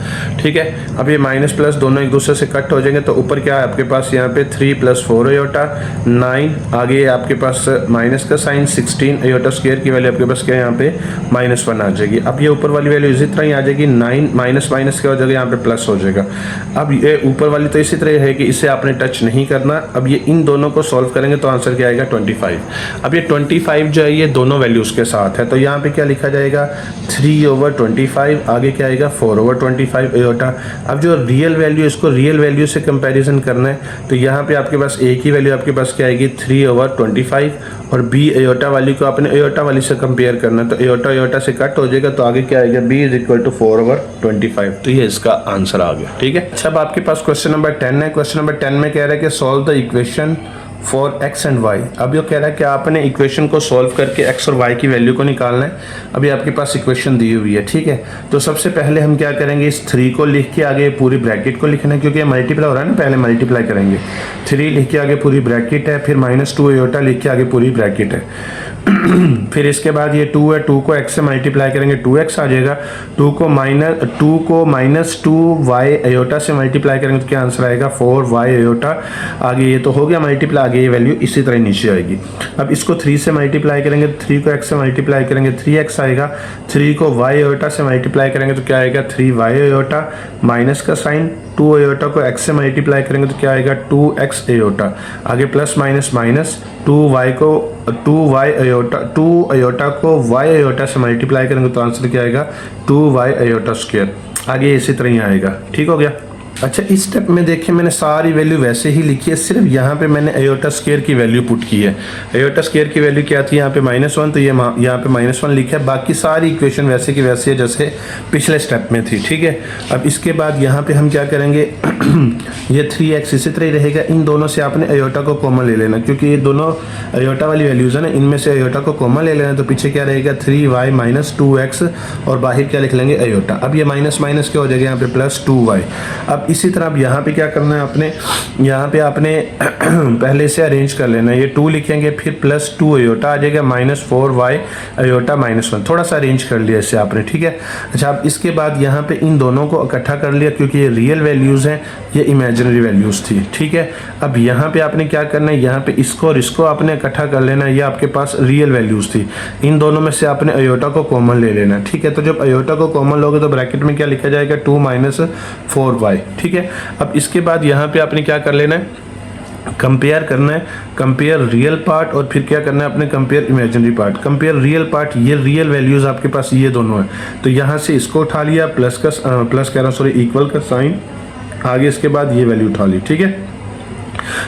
ठीक है, अब ये माइनस प्लस दोनों एक दूसरे से कट हो जाएंगे, तो ऊपर क्या है आपके पास यहाँ पे 3 + 4 अयोटा 9, आगे आपके पास माइनस का साइन 16 अयोटा स्क्वायर की वैल्यू आपके पास क्या है यहाँ पे -1 आ जाएगी। अब ये ऊपर वाली वैल्यू इसी तरह ही आ जाएगी, 9 माइनस माइनस क्या हो जाएगा यहाँ पे प्लस हो जाएगा। अब ये ऊपर वाली तो इसी तरह है कि इसे आपने टच नहीं करना। अब ये इन दोनों को सॉल्व करेंगे तो आंसर क्या आएगा 25। अब ये 25 जो है ये दोनों वैल्यूज के साथ है, तो यहाँ पे क्या लिखा जाएगा 3/25, आगे क्या आएगा 4/25 अयोटा। अब जो रियल वैल्यू, इसको रियल वैल्यू से कंपैरिजन करना है, तो यहाँ पे आपके पास एक ही वैल्यू आपके पास क्या आएगी 3/25, और b अयोटा वाली को आपने अयोटा वाली से कंपेयर करना है, तो अयोटा अयोटा से कट हो जाएगा, तो आगे क्या आएगा b = 4/25। तो ये इसका आंसर आ गया। ठीक है, अच्छा अब आपके पास क्वेश्चन नंबर 10 है। क्वेश्चन नंबर 10 में कह रहा है कि solve the equation for x and y। अब ये कह रहा है कि आपने इक्वेशन को सॉल्व करके x और y की वैल्यू को निकालना है। अभी आपके पास इक्वेशन दी हुई है। ठीक है, तो सबसे पहले हम क्या करेंगे, इस 3 को लिख के आगे पूरी ब्रैकेट को लिखना है, क्योंकि ये मल्टीप्लाई हो रहा है ना, पहले मल्टीप्लाई करेंगे, 3 लिख के आगे पूरी ब्रैकेट है, फिर -2 अयोटा लिख के आगे पूरी ब्रैकेट है। फिर इसके बाद ये 2 है, 2 को x से मल्टीप्लाई करेंगे 2x आ जाएगा, 2 को -2y अयोटा से मल्टीप्लाई करेंगे तो क्या आंसर आएगा 4y अयोटा। आगे ये तो हो गया मल्टीप्लाई, आगे ये वैल्यू इसी तरह नीचे आएगी। अब इसको 3 से मल्टीप्लाई करेंगे, 3 को x से मल्टीप्लाई करेंगे 3x आएगा, 3 को y अयोटा से मल्टीप्लाई करेंगे तो क्या आएगा 3y अयोटा, माइनस का साइन, 2 अयोटा को x से मल्टीप्लाई करेंगे तो क्या आएगा 2x अयोटा, आगे plus minus minus, 2y iota को y अयोटा से मल्टीप्लाई करेंगे तो आंसर क्या आएगा 2y अयोटा स्क्वायर। आगे इसी तरह ही आएगा। ठीक हो गया। अच्छा, इस स्टेप में देखिए मैंने सारी वैल्यू वैसे ही लिखी है, सिर्फ यहाँ पे मैंने आयोटा स्क्वायर की वैल्यू पुट की है। आयोटा स्क्वायर की वैल्यू क्या थी यहाँ पे -1, तो ये यहाँ पे -1 लिखा है। बाकी सारी इक्वेशन वैसे की वैसे है जैसे पिछले स्टेप में थी, ठीक है। अब इसके बाद यहाँ पे हम क्या करेंगे ये 3x इसी तरह ही रहेगा। इन दोनों से आपने आयोटा को कॉमन ले लेना, क्योंकि ये दोनों आयोटा वाली वैल्यूज है ना, इनमें से आयोटा को कॉमन ले लेना। तो पीछे क्या रहेगा 3y - 2x और बाहर क्या लिख लेंगे आयोटा। अब ये माइनस माइनस क्या हो जाएगा यहाँ पे +2y। अब इसी तरह अब यहाँ पे क्या करना है आपने, यहाँ पे आपने पहले से अरेंज कर लेना है। ये 2 लिखेंगे, फिर +2 आयोटा आ जाएगा, -4y आयोटा -1। थोड़ा सा अरेंज कर लिया इससे आपने, ठीक है। अच्छा, अब इसके बाद यहाँ पे इन दोनों को इकट्ठा कर लिया, क्योंकि ये रियल वैल्यूज़ हैं, ये इमेजिनरी वैल्यूज़ थी, ठीक है। अब यहाँ पे आपने क्या करना है, यहाँ पे इसको और इसको आपने इकट्ठा कर लेना है। ये आपके पास रियल वैल्यूज़ थी, इन दोनों में से आपने आयोटा को कॉमन ले लेना, ठीक है। तो जब आयोटा को कॉमन लोगे तो ब्रैकेट में क्या लिखा जाएगा 2 - 4y, ठीक है। अब इसके बाद यहाँ पे आपने क्या कर लेना है, कंपेयर करना है, कंपेयर रियल पार्ट और फिर क्या करना है आपने compare imaginary part. Compare real part, ये रियल वैल्यूज आपके पास ये दोनों हैं, तो यहाँ से इसको उठा लिया, प्लस कह रहा हूँ सॉरी, इक्वल का साइन आगे, इसके बाद ये वैल्यू उठा ली, ठीक है।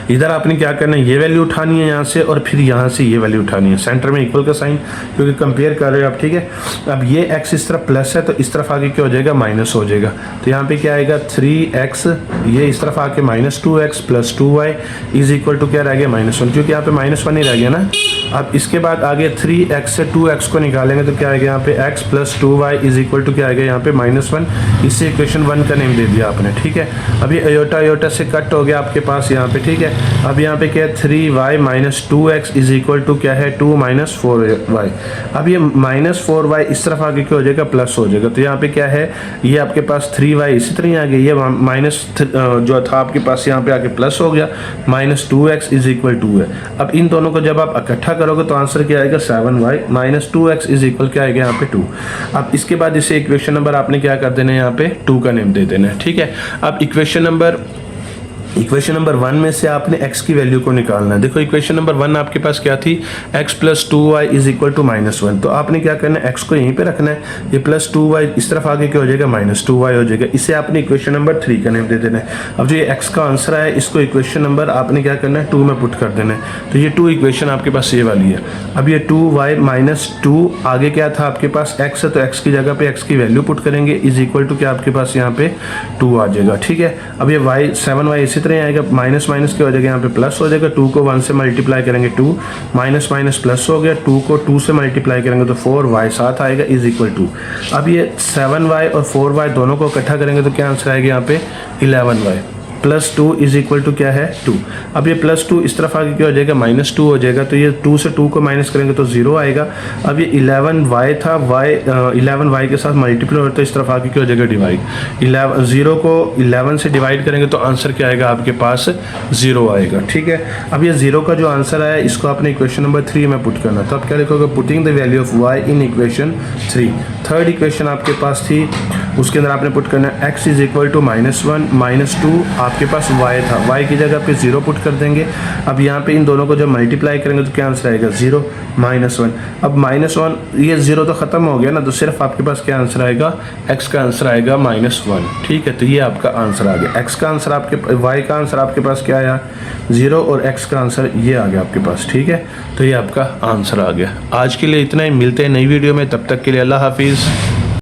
इधर आपने क्या करना है, ये वैल्यू उठानी है यहाँ से और फिर यहाँ से ये वैल्यू उठानी है, सेंटर में इक्वल का साइन, क्योंकि कंपेयर कर रहे हो आप, ठीक है। अब ये x इस तरफ प्लस है तो इस तरफ आके क्या हो जाएगा माइनस हो जाएगा। तो यहाँ पे क्या आएगा 3x, ये इस तरफ आके -2x + 2y is equal to क्या रह गया -1, क्योंकि यहाँ पे -1 ही रह गया ना। अब इसके बाद आगे 3x से 2x को निकालेंगे तो क्या आएगा यहाँ पे x + 2y is equal to क्या आएगा यहाँ पे -1। इससे इक्वेशन 1 का नेम दे दिया आपने, ठीक है। अभी आयोटा आयोटा से कट हो गया आपके पास यहाँ पे, ठीक है। अब यहाँ पे क्या है 3y - 2x is equal to क्या है 2 - 4y। अब ये -4y इस तरफ आगे क्या हो जाएगा प्लस हो जाएगा। तो यहाँ पे क्या है, ये आपके पास 3y इसी तरह ही आ गया, ये माइनस जो था आपके पास यहाँ पे आके प्लस हो गया, -2x इज इक्वल 2 है। अब इन दोनों को जब आप इकट्ठा करोगे तो आंसर क्या आएगा 7y - 2x इज इक्वल क्या आएगा यहाँ पे 2। अब इसके बाद इसे इक्वेशन नंबर आपने क्या कर देना है यहाँ पे 2 का नेम दे देना है, ठीक है। अब इक्वेशन नंबर 1 में से आपने x की वैल्यू को निकालना है। देखो इक्वेशन नंबर 1 आपके पास क्या थी, x + 2y is equal to -1। तो आपने क्या करना है, x को यहीं पे रखना है, ये +2y इस तरफ आगे क्या हो जाएगा -2y हो जाएगा। इसे आपने इक्वेशन नंबर 3 का नेम दे देना है। अब जो ये x का आंसर है इसको इक्वेशन नंबर आपने क्या करना है 2 में पुट कर देना है। तो ये 2 इक्वेशन आपके पास ये वाली है। अब ये 2y - 2 आगे क्या था आपके पास x है, तो x की जगह पे x की वैल्यू पुट करेंगे इज इक्वल टू क्या आपके पास यहाँ पे 2 आ जाएगा, ठीक है। अब ये 7y इसी तरह आएगा, माइनस माइनस क्या हो जाएगा यहाँ पे प्लस हो जाएगा। 2 को 1 से मल्टीप्लाई करेंगे 2, माइनस माइनस प्लस हो गया, 2 को 2 से मल्टीप्लाई करेंगे तो 4y साथ आएगा इज इक्वल टू। अब ये 7y और 4y दोनों को इकट्ठा करेंगे तो क्या आंसर आएगा यहाँ पे 11y + 2 इज इक्वल टू क्या है 2। अब ये +2 इस तरफ आगे क्या हो जाएगा -2 हो जाएगा, तो ये 2 से 2 को माइनस करेंगे तो 0 आएगा। अब ये 11y था, 11y के साथ मल्टीप्लाई हो तो इस तरफ आगे क्या हो जाएगा डिवाइड। 0 को 11 से डिवाइड करेंगे तो आंसर क्या आएगा आपके पास 0 आएगा, ठीक है। अब ये 0 का जो आंसर आया इसको आपने इक्वेशन नंबर 3 में पुट करना। तो आप क्या लिखोगे, putting the value of y in equation 3। Third equation आपके पास थी, उसके अंदर आपने पुट करना है x इज इक्वल टू -1 - 2, आपके पास y था, y की जगह पे 0 पुट कर देंगे। अब यहाँ पे इन दोनों को जब मल्टीप्लाई करेंगे तो क्या आंसर आएगा 0 - 1। अब -1 ये 0 तो ख़त्म हो गया ना, तो सिर्फ आपके पास क्या आंसर आएगा, x का आंसर आएगा -1, ठीक है। तो ये आपका आंसर आ गया। x का आंसर आपके y का आंसर आपके पास क्या आया 0 और x का आंसर ये आ गया आपके पास, ठीक है। तो ये आपका आंसर आ गया। आज के लिए इतना ही, मिलते हैं नई वीडियो में, तब तक के लिए अल्लाह हाफिज़।